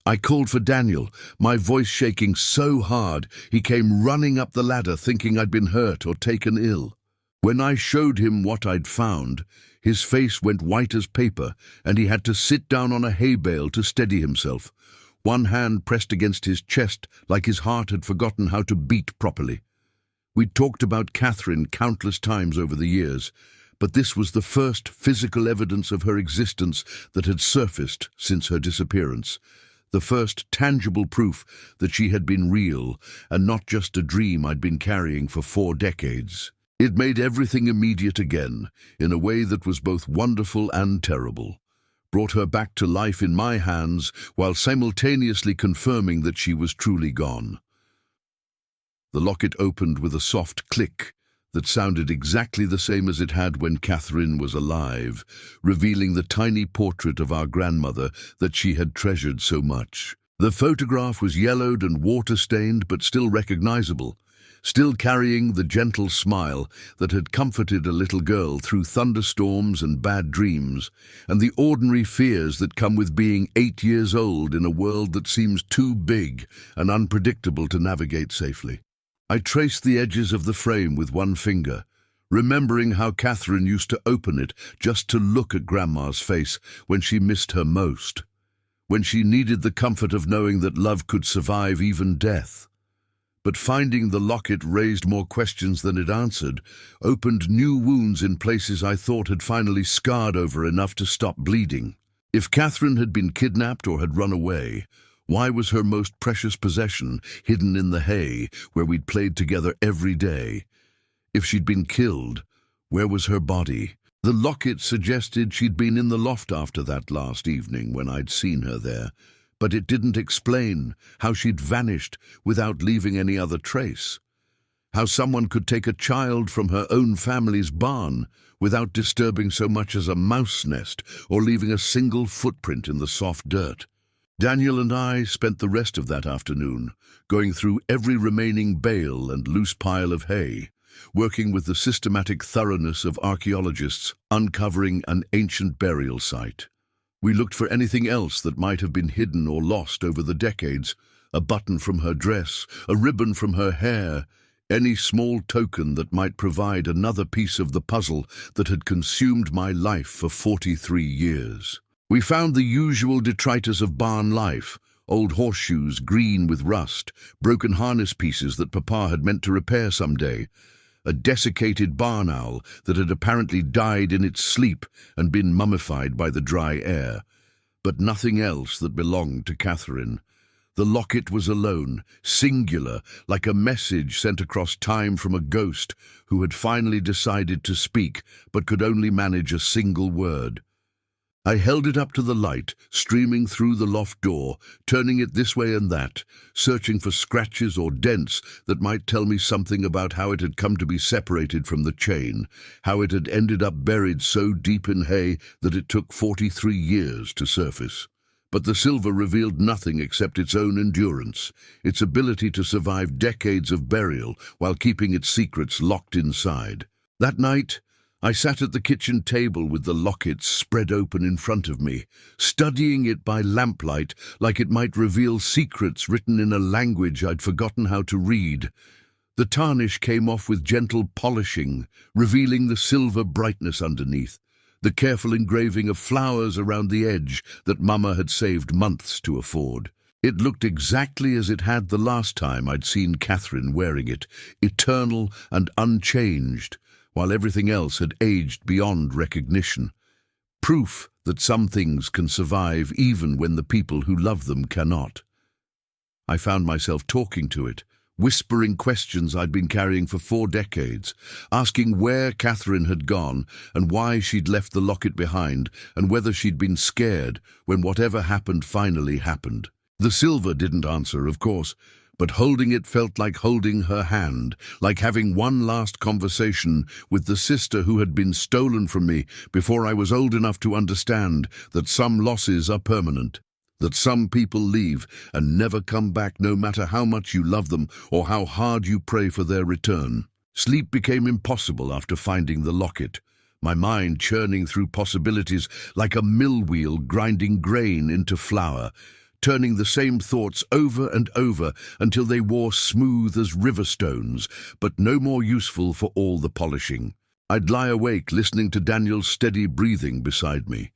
I called for Daniel, my voice shaking so hard he came running up the ladder thinking I'd been hurt or taken ill. When I showed him what I'd found, his face went white as paper and he had to sit down on a hay bale to steady himself, one hand pressed against his chest like his heart had forgotten how to beat properly. We'd talked about Catherine countless times over the years, but this was the first physical evidence of her existence that had surfaced since her disappearance, the first tangible proof that she had been real and not just a dream I'd been carrying for 4 decades. It made everything immediate again, in a way that was both wonderful and terrible, brought her back to life in my hands while simultaneously confirming that she was truly gone. The locket opened with a soft click that sounded exactly the same as it had when Catherine was alive, revealing the tiny portrait of our grandmother that she had treasured so much. The photograph was yellowed and water-stained but still recognizable, still carrying the gentle smile that had comforted a little girl through thunderstorms and bad dreams, and the ordinary fears that come with being 8 years old in a world that seems too big and unpredictable to navigate safely. I traced the edges of the frame with one finger, remembering how Catherine used to open it just to look at Grandma's face when she missed her most, when she needed the comfort of knowing that love could survive even death. But finding the locket raised more questions than it answered, opened new wounds in places I thought had finally scarred over enough to stop bleeding. If Catherine had been kidnapped or had run away, why was her most precious possession hidden in the hay where we'd played together every day? If she'd been killed, where was her body? The locket suggested she'd been in the loft after that last evening when I'd seen her there, but it didn't explain how she'd vanished without leaving any other trace. How someone could take a child from her own family's barn without disturbing so much as a mouse nest or leaving a single footprint in the soft dirt. Daniel and I spent the rest of that afternoon going through every remaining bale and loose pile of hay, working with the systematic thoroughness of archaeologists uncovering an ancient burial site. We looked for anything else that might have been hidden or lost over the decades, a button from her dress, a ribbon from her hair, any small token that might provide another piece of the puzzle that had consumed my life for 43 years. We found the usual detritus of barn life, old horseshoes green with rust, broken harness pieces that Papa had meant to repair someday, a desiccated barn owl that had apparently died in its sleep and been mummified by the dry air, but nothing else that belonged to Catherine. The locket was alone, singular, like a message sent across time from a ghost who had finally decided to speak but could only manage a single word. I held it up to the light, streaming through the loft door, turning it this way and that, searching for scratches or dents that might tell me something about how it had come to be separated from the chain, how it had ended up buried so deep in hay that it took 43 years to surface. But the silver revealed nothing except its own endurance, its ability to survive decades of burial while keeping its secrets locked inside. That night, I sat at the kitchen table with the locket spread open in front of me, studying it by lamplight like it might reveal secrets written in a language I'd forgotten how to read. The tarnish came off with gentle polishing, revealing the silver brightness underneath, the careful engraving of flowers around the edge that Mama had saved months to afford. It looked exactly as it had the last time I'd seen Catherine wearing it, eternal and unchanged, while everything else had aged beyond recognition. Proof that some things can survive even when the people who love them cannot. I found myself talking to it, whispering questions I'd been carrying for 4 decades, asking where Catherine had gone and why she'd left the locket behind and whether she'd been scared when whatever happened finally happened. The silver didn't answer, of course, but holding it felt like holding her hand, like having one last conversation with the sister who had been stolen from me before I was old enough to understand that some losses are permanent, that some people leave and never come back no matter how much you love them or how hard you pray for their return. Sleep became impossible after finding the locket, my mind churning through possibilities like a mill wheel grinding grain into flour, turning the same thoughts over and over until they wore smooth as river stones, but no more useful for all the polishing. I'd lie awake listening to Daniel's steady breathing beside me,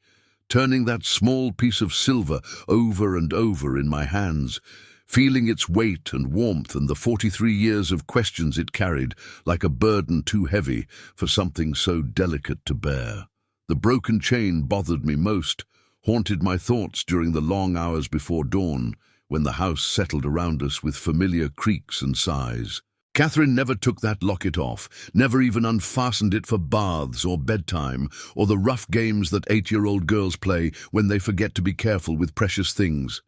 turning that small piece of silver over and over in my hands, feeling its weight and warmth and the 43 years of questions it carried like a burden too heavy for something so delicate to bear. The broken chain bothered me most, haunted my thoughts during the long hours before dawn, when the house settled around us with familiar creaks and sighs. Catherine never took that locket off, never even unfastened it for baths or bedtime, or the rough games that 8-year-old girls play when they forget to be careful with precious things.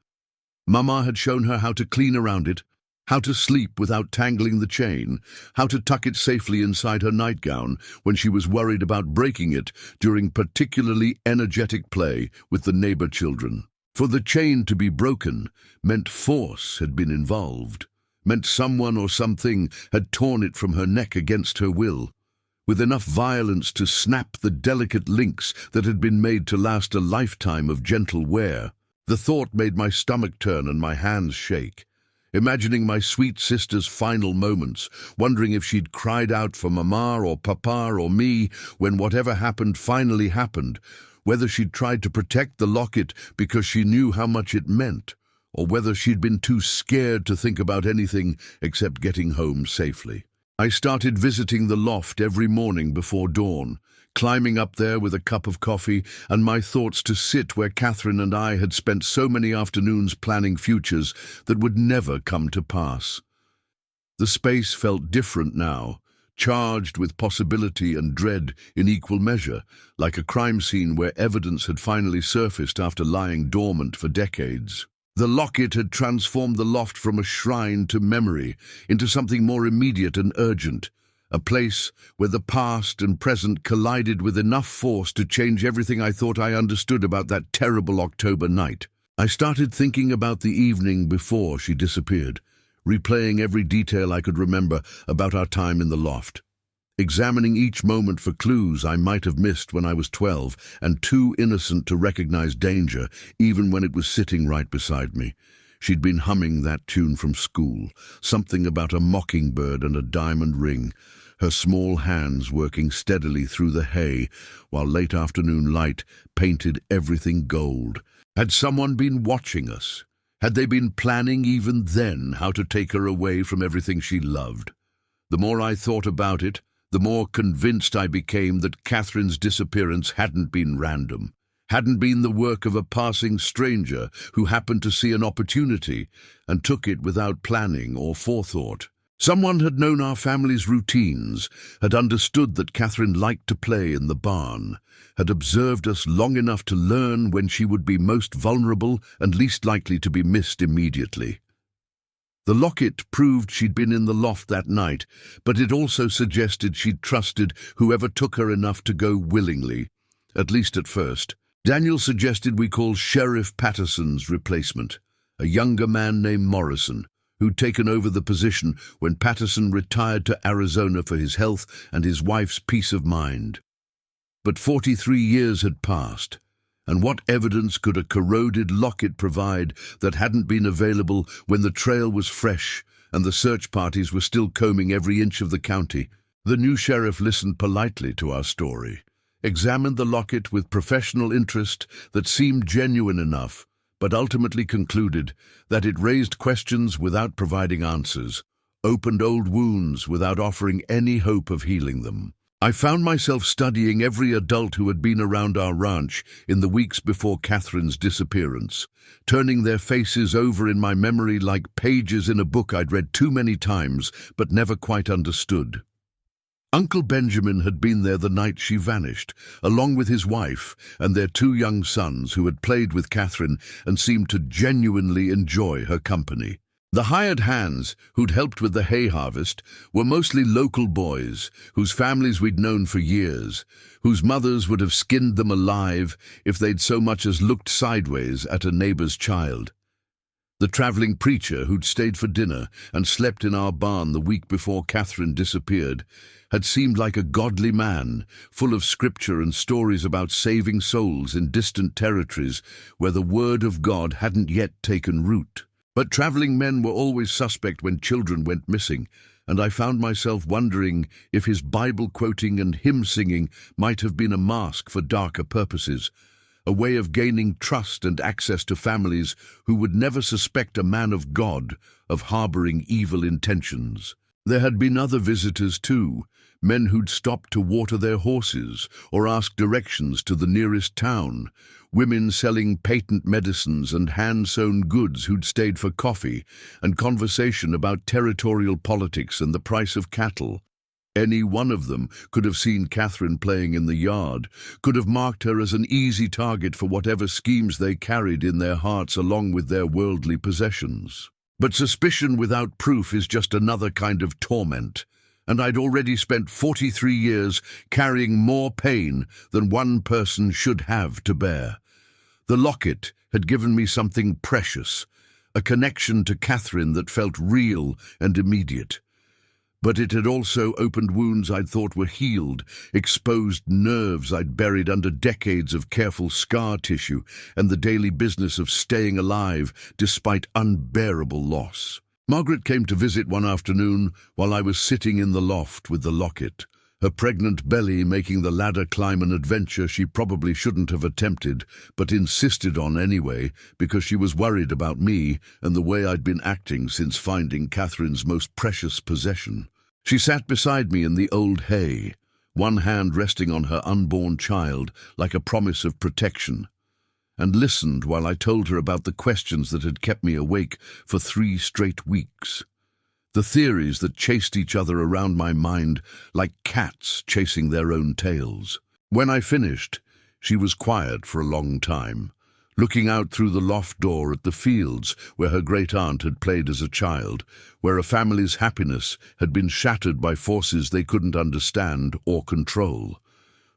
Mama had shown her how to clean around it, how to sleep without tangling the chain, how to tuck it safely inside her nightgown when she was worried about breaking it during particularly energetic play with the neighbor children. For the chain to be broken meant force had been involved, meant someone or something had torn it from her neck against her will, with enough violence to snap the delicate links that had been made to last a lifetime of gentle wear. The thought made my stomach turn and my hands shake. Imagining my sweet sister's final moments, wondering if she'd cried out for Mama or Papa or me when whatever happened finally happened, whether she'd tried to protect the locket because she knew how much it meant, or whether she'd been too scared to think about anything except getting home safely. I started visiting the loft every morning before dawn, climbing up there with a cup of coffee and my thoughts to sit where Catherine and I had spent so many afternoons planning futures that would never come to pass. The space felt different now, charged with possibility and dread in equal measure, like a crime scene where evidence had finally surfaced after lying dormant for decades. The locket had transformed the loft from a shrine to memory, into something more immediate and urgent, a place where the past and present collided with enough force to change everything I thought I understood about that terrible October night. I started thinking about the evening before she disappeared, replaying every detail I could remember about our time in the loft, examining each moment for clues I might have missed when I was 12 and too innocent to recognize danger, even when it was sitting right beside me. She'd been humming that tune from school, something about a mockingbird and a diamond ring, her small hands working steadily through the hay while late afternoon light painted everything gold. Had someone been watching us? Had they been planning even then how to take her away from everything she loved? The more I thought about it, the more convinced I became that Catherine's disappearance hadn't been random, hadn't been the work of a passing stranger who happened to see an opportunity and took it without planning or forethought. Someone had known our family's routines, had understood that Catherine liked to play in the barn, had observed us long enough to learn when she would be most vulnerable and least likely to be missed immediately. The locket proved she'd been in the loft that night, but it also suggested she'd trusted whoever took her enough to go willingly, at least at first. Daniel suggested we call Sheriff Patterson's replacement, a younger man named Morrison, who'd taken over the position when Patterson retired to Arizona for his health and his wife's peace of mind. But 43 years had passed, and what evidence could a corroded locket provide that hadn't been available when the trail was fresh and the search parties were still combing every inch of the county? The new sheriff listened politely to our story, examined the locket with professional interest that seemed genuine enough, but ultimately concluded that it raised questions without providing answers, opened old wounds without offering any hope of healing them. I found myself studying every adult who had been around our ranch in the weeks before Catherine's disappearance, turning their faces over in my memory like pages in a book I'd read too many times but never quite understood. Uncle Benjamin had been there the night she vanished, along with his wife and their 2 young sons who had played with Catherine and seemed to genuinely enjoy her company. The hired hands who'd helped with the hay harvest were mostly local boys whose families we'd known for years, whose mothers would have skinned them alive if they'd so much as looked sideways at a neighbor's child. The traveling preacher who'd stayed for dinner and slept in our barn the week before Catherine disappeared had seemed like a godly man, full of scripture and stories about saving souls in distant territories where the word of God hadn't yet taken root. But traveling men were always suspect when children went missing, and I found myself wondering if his Bible-quoting and hymn-singing might have been a mask for darker purposes, a way of gaining trust and access to families who would never suspect a man of God of harboring evil intentions. There had been other visitors too, men who'd stopped to water their horses or ask directions to the nearest town, women selling patent medicines and hand-sewn goods who'd stayed for coffee and conversation about territorial politics and the price of cattle. Any one of them could have seen Catherine playing in the yard, could have marked her as an easy target for whatever schemes they carried in their hearts along with their worldly possessions. But suspicion without proof is just another kind of torment, and I'd already spent 43 years carrying more pain than one person should have to bear. The locket had given me something precious, a connection to Catherine that felt real and immediate. But it had also opened wounds I'd thought were healed, exposed nerves I'd buried under decades of careful scar tissue and the daily business of staying alive despite unbearable loss. Margaret came to visit one afternoon while I was sitting in the loft with the locket, her pregnant belly making the ladder climb an adventure she probably shouldn't have attempted, but insisted on anyway because she was worried about me and the way I'd been acting since finding Catherine's most precious possession. She sat beside me in the old hay, one hand resting on her unborn child like a promise of protection, and listened while I told her about the questions that had kept me awake for 3 straight weeks. The theories that chased each other around my mind like cats chasing their own tails. When I finished, she was quiet for a long time, looking out through the loft door at the fields where her great-aunt had played as a child, where a family's happiness had been shattered by forces they couldn't understand or control.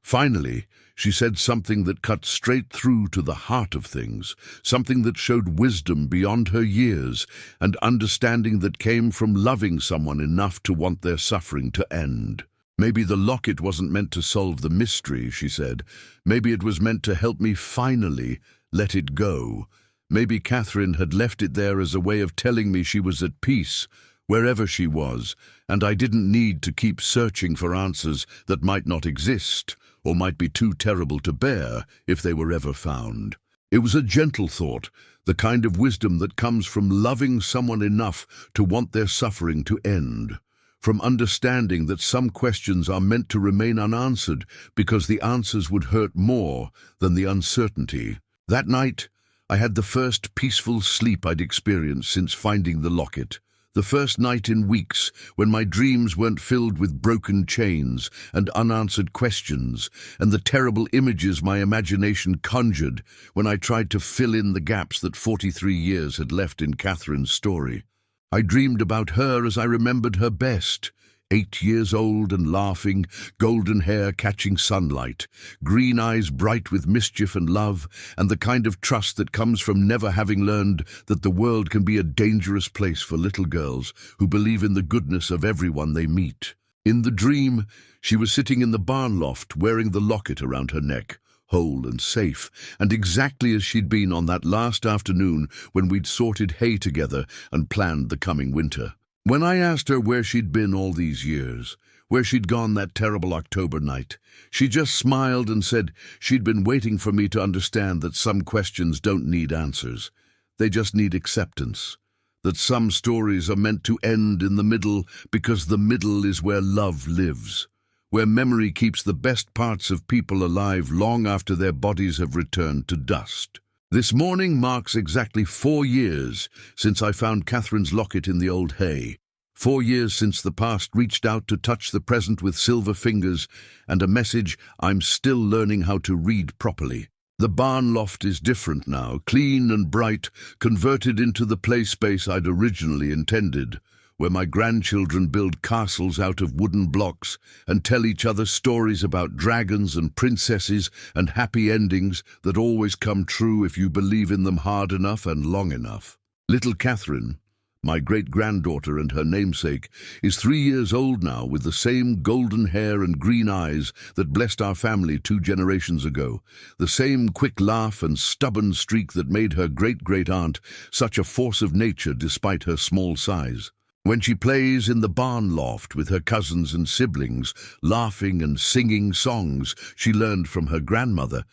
Finally, she said something that cut straight through to the heart of things, something that showed wisdom beyond her years and understanding that came from loving someone enough to want their suffering to end. Maybe the locket wasn't meant to solve the mystery, she said. Maybe it was meant to help me finally let it go. Maybe Catherine had left it there as a way of telling me she was at peace, wherever she was, and I didn't need to keep searching for answers that might not exist, or might be too terrible to bear if they were ever found. It was a gentle thought, the kind of wisdom that comes from loving someone enough to want their suffering to end, from understanding that some questions are meant to remain unanswered because the answers would hurt more than the uncertainty. That night, I had the first peaceful sleep I'd experienced since finding the locket. The first night in weeks when my dreams weren't filled with broken chains and unanswered questions and the terrible images my imagination conjured when I tried to fill in the gaps that 43 years had left in Catherine's story. I dreamed about her as I remembered her best. 8 years old and laughing, golden hair catching sunlight, green eyes bright with mischief and love, and the kind of trust that comes from never having learned that the world can be a dangerous place for little girls who believe in the goodness of everyone they meet. In the dream, she was sitting in the barn loft wearing the locket around her neck, whole and safe, and exactly as she'd been on that last afternoon when we'd sorted hay together and planned the coming winter. When I asked her where she'd been all these years, where she'd gone that terrible October night, she just smiled and said she'd been waiting for me to understand that some questions don't need answers. They just need acceptance. That some stories are meant to end in the middle because the middle is where love lives, where memory keeps the best parts of people alive long after their bodies have returned to dust. This morning marks exactly 4 years since I found Catherine's locket in the old hay. 4 years since the past reached out to touch the present with silver fingers and a message I'm still learning how to read properly. The barn loft is different now, clean and bright, converted into the play space I'd originally intended, where my grandchildren build castles out of wooden blocks and tell each other stories about dragons and princesses and happy endings that always come true if you believe in them hard enough and long enough. Little Catherine, my great-granddaughter and her namesake, is 3 years old now with the same golden hair and green eyes that blessed our family 2 generations ago, the same quick laugh and stubborn streak that made her great-great-aunt such a force of nature despite her small size. When she plays in the barn loft with her cousins and siblings, laughing and singing songs she learned from her grandmother,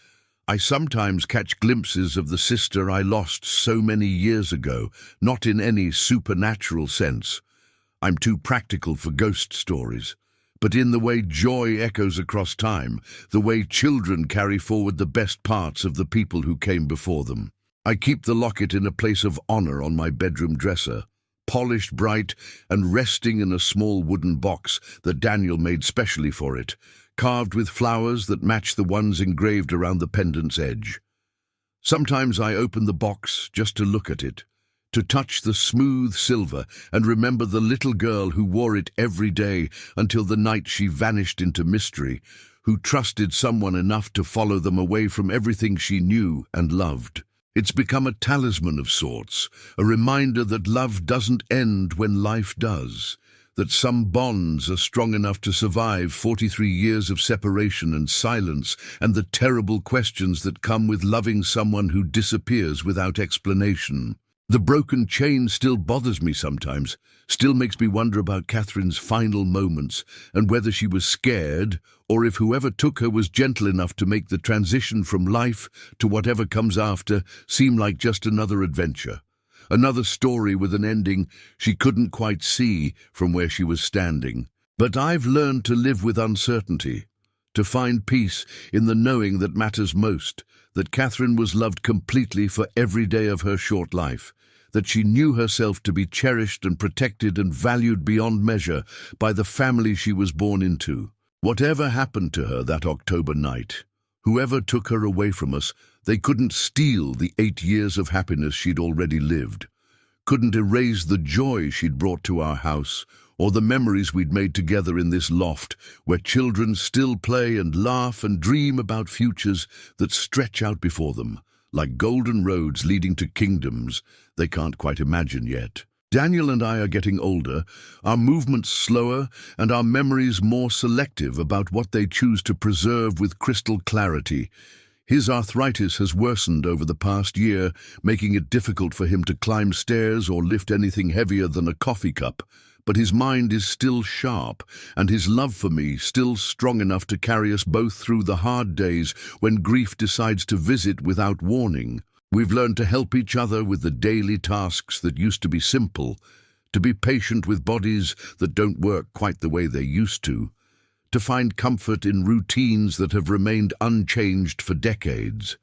I sometimes catch glimpses of the sister I lost so many years ago, not in any supernatural sense. I'm too practical for ghost stories, but in the way joy echoes across time, the way children carry forward the best parts of the people who came before them. I keep the locket in a place of honor on my bedroom dresser, polished bright and resting in a small wooden box that Daniel made specially for it, carved with flowers that match the ones engraved around the pendant's edge. Sometimes I open the box just to look at it, to touch the smooth silver and remember the little girl who wore it every day until the night she vanished into mystery, who trusted someone enough to follow them away from everything she knew and loved. It's become a talisman of sorts, a reminder that love doesn't end when life does, that some bonds are strong enough to survive 43 years of separation and silence and the terrible questions that come with loving someone who disappears without explanation. The broken chain still bothers me sometimes, still makes me wonder about Catherine's final moments and whether she was scared or if whoever took her was gentle enough to make the transition from life to whatever comes after seem like just another adventure. Another story with an ending she couldn't quite see from where she was standing. But I've learned to live with uncertainty, to find peace in the knowing that matters most, that Catherine was loved completely for every day of her short life, that she knew herself to be cherished and protected and valued beyond measure by the family she was born into. Whatever happened to her that October night, whoever took her away from us, they couldn't steal the 8 years of happiness she'd already lived, couldn't erase the joy she'd brought to our house, or the memories we'd made together in this loft, where children still play and laugh and dream about futures that stretch out before them, like golden roads leading to kingdoms they can't quite imagine yet. Daniel and I are getting older, our movements slower, and our memories more selective about what they choose to preserve with crystal clarity. His arthritis has worsened over the past year, making it difficult for him to climb stairs or lift anything heavier than a coffee cup. But his mind is still sharp, and his love for me still strong enough to carry us both through the hard days when grief decides to visit without warning. We've learned to help each other with the daily tasks that used to be simple, to be patient with bodies that don't work quite the way they used to find comfort in routines that have remained unchanged for decades.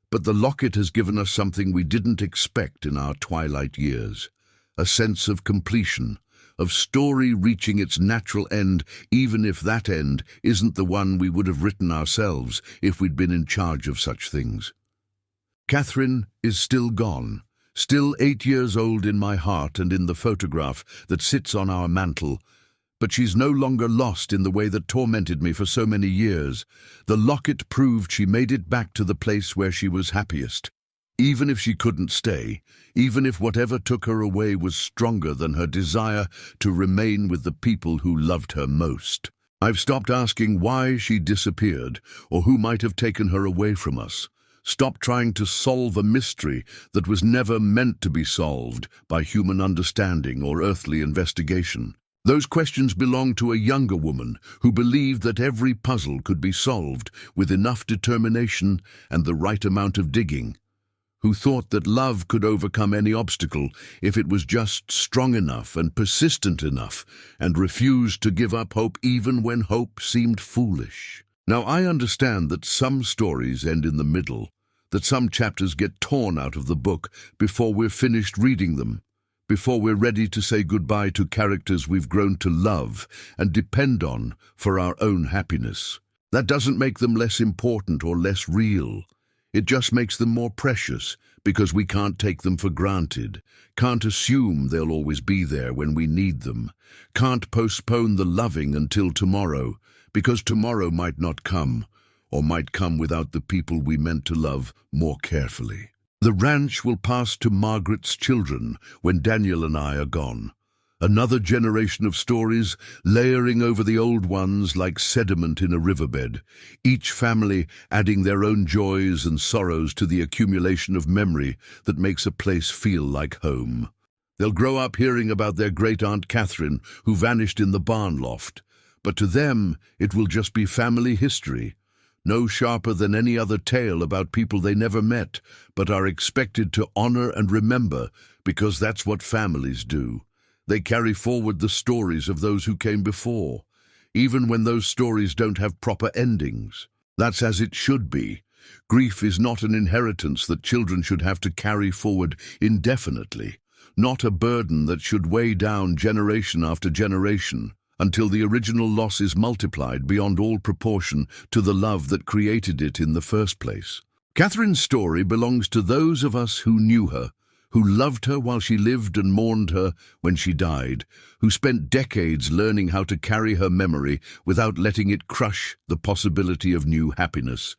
But the locket has given us something we didn't expect in our twilight years, a sense of completion, of story reaching its natural end, even if that end isn't the one we would have written ourselves if we'd been in charge of such things. Catherine is still gone, still 8 years old in my heart and in the photograph that sits on our mantel, but she's no longer lost in the way that tormented me for so many years. The locket proved she made it back to the place where she was happiest. Even if she couldn't stay, even if whatever took her away was stronger than her desire to remain with the people who loved her most. I've stopped asking why she disappeared or who might have taken her away from us. Stopped trying to solve a mystery that was never meant to be solved by human understanding or earthly investigation. Those questions belong to a younger woman who believed that every puzzle could be solved with enough determination and the right amount of digging, who thought that love could overcome any obstacle if it was just strong enough and persistent enough, and refused to give up hope even when hope seemed foolish. Now, I understand that some stories end in the middle, that some chapters get torn out of the book before we're finished reading them, before we're ready to say goodbye to characters we've grown to love and depend on for our own happiness. That doesn't make them less important or less real. It just makes them more precious because we can't take them for granted, can't assume they'll always be there when we need them, can't postpone the loving until tomorrow, because tomorrow might not come, or might come without the people we meant to love more carefully. The ranch will pass to Margaret's children when Daniel and I are gone. Another generation of stories layering over the old ones like sediment in a riverbed, each family adding their own joys and sorrows to the accumulation of memory that makes a place feel like home. They'll grow up hearing about their great-aunt Catherine, who vanished in the barn loft, but to them it will just be family history, no sharper than any other tale about people they never met, but are expected to honor and remember because that's what families do. They carry forward the stories of those who came before, even when those stories don't have proper endings. That's as it should be. Grief is not an inheritance that children should have to carry forward indefinitely, not a burden that should weigh down generation after generation, until the original loss is multiplied beyond all proportion to the love that created it in the first place. Catherine's story belongs to those of us who knew her, who loved her while she lived and mourned her when she died, who spent decades learning how to carry her memory without letting it crush the possibility of new happiness,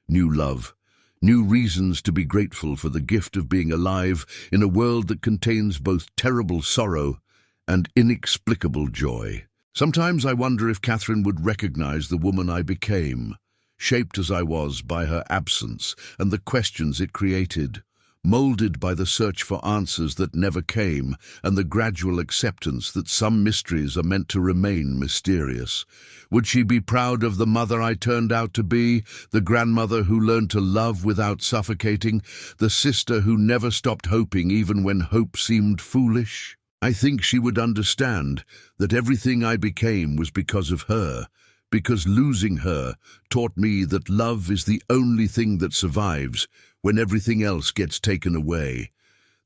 new love, new reasons to be grateful for the gift of being alive in a world that contains both terrible sorrow and inexplicable joy. Sometimes I wonder if Catherine would recognize the woman I became, shaped as I was by her absence and the questions it created, molded by the search for answers that never came and the gradual acceptance that some mysteries are meant to remain mysterious. Would she be proud of the mother I turned out to be, the grandmother who learned to love without suffocating, the sister who never stopped hoping even when hope seemed foolish? I think she would understand that everything I became was because of her, because losing her taught me that love is the only thing that survives when everything else gets taken away,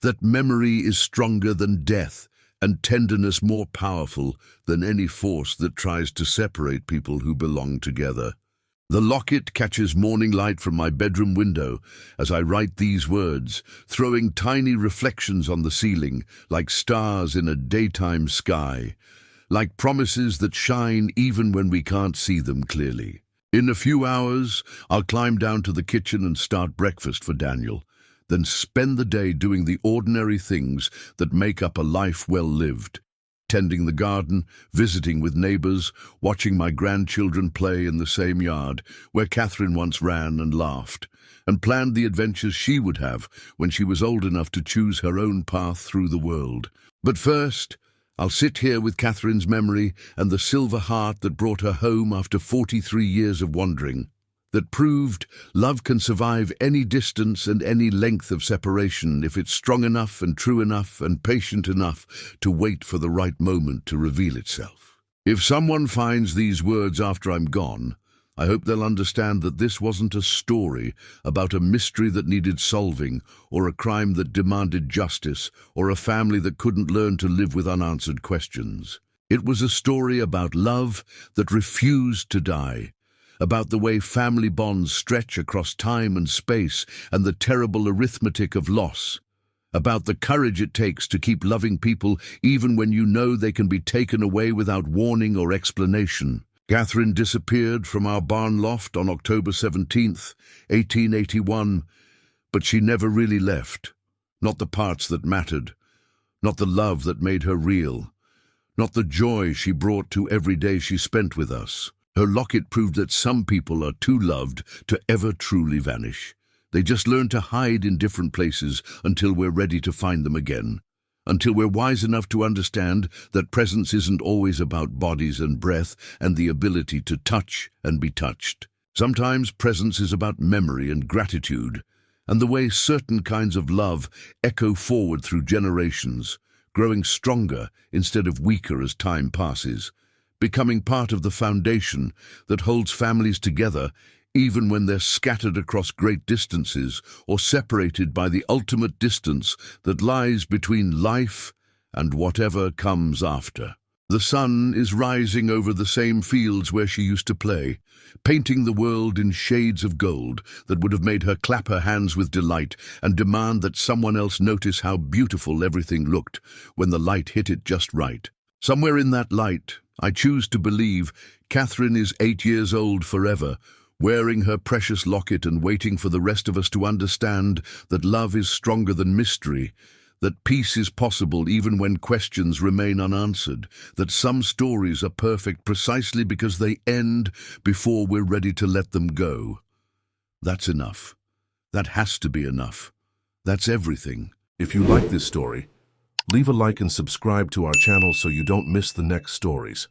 that memory is stronger than death and tenderness more powerful than any force that tries to separate people who belong together. The locket catches morning light from my bedroom window as I write these words, throwing tiny reflections on the ceiling like stars in a daytime sky, like promises that shine even when we can't see them clearly. In a few hours, I'll climb down to the kitchen and start breakfast for Daniel, then spend the day doing the ordinary things that make up a life well lived. Tending the garden, visiting with neighbors, watching my grandchildren play in the same yard where Catherine once ran and laughed, and planned the adventures she would have when she was old enough to choose her own path through the world. But first, I'll sit here with Catherine's memory and the silver heart that brought her home after 43 years of wandering, that proved love can survive any distance and any length of separation if it's strong enough and true enough and patient enough to wait for the right moment to reveal itself. If someone finds these words after I'm gone, I hope they'll understand that this wasn't a story about a mystery that needed solving, or a crime that demanded justice, or a family that couldn't learn to live with unanswered questions. It was a story about love that refused to die, about the way family bonds stretch across time and space and the terrible arithmetic of loss, about the courage it takes to keep loving people even when you know they can be taken away without warning or explanation. Catherine disappeared from our barn loft on October 17th, 1881, but she never really left. Not the parts that mattered, not the love that made her real, not the joy she brought to every day she spent with us. Her locket proved that some people are too loved to ever truly vanish. They just learn to hide in different places until we're ready to find them again. Until we're wise enough to understand that presence isn't always about bodies and breath and the ability to touch and be touched. Sometimes presence is about memory and gratitude, and the way certain kinds of love echo forward through generations, growing stronger instead of weaker as time passes, becoming part of the foundation that holds families together even when they're scattered across great distances or separated by the ultimate distance that lies between life and whatever comes after. The sun is rising over the same fields where she used to play, painting the world in shades of gold that would have made her clap her hands with delight and demand that someone else notice how beautiful everything looked when the light hit it just right. Somewhere in that light, I choose to believe, Catherine is 8 years old forever, wearing her precious locket and waiting for the rest of us to understand that love is stronger than mystery, that peace is possible even when questions remain unanswered, that some stories are perfect precisely because they end before we're ready to let them go. That's enough. That has to be enough. That's everything. If you like this story, leave a like and subscribe to our channel so you don't miss the next stories.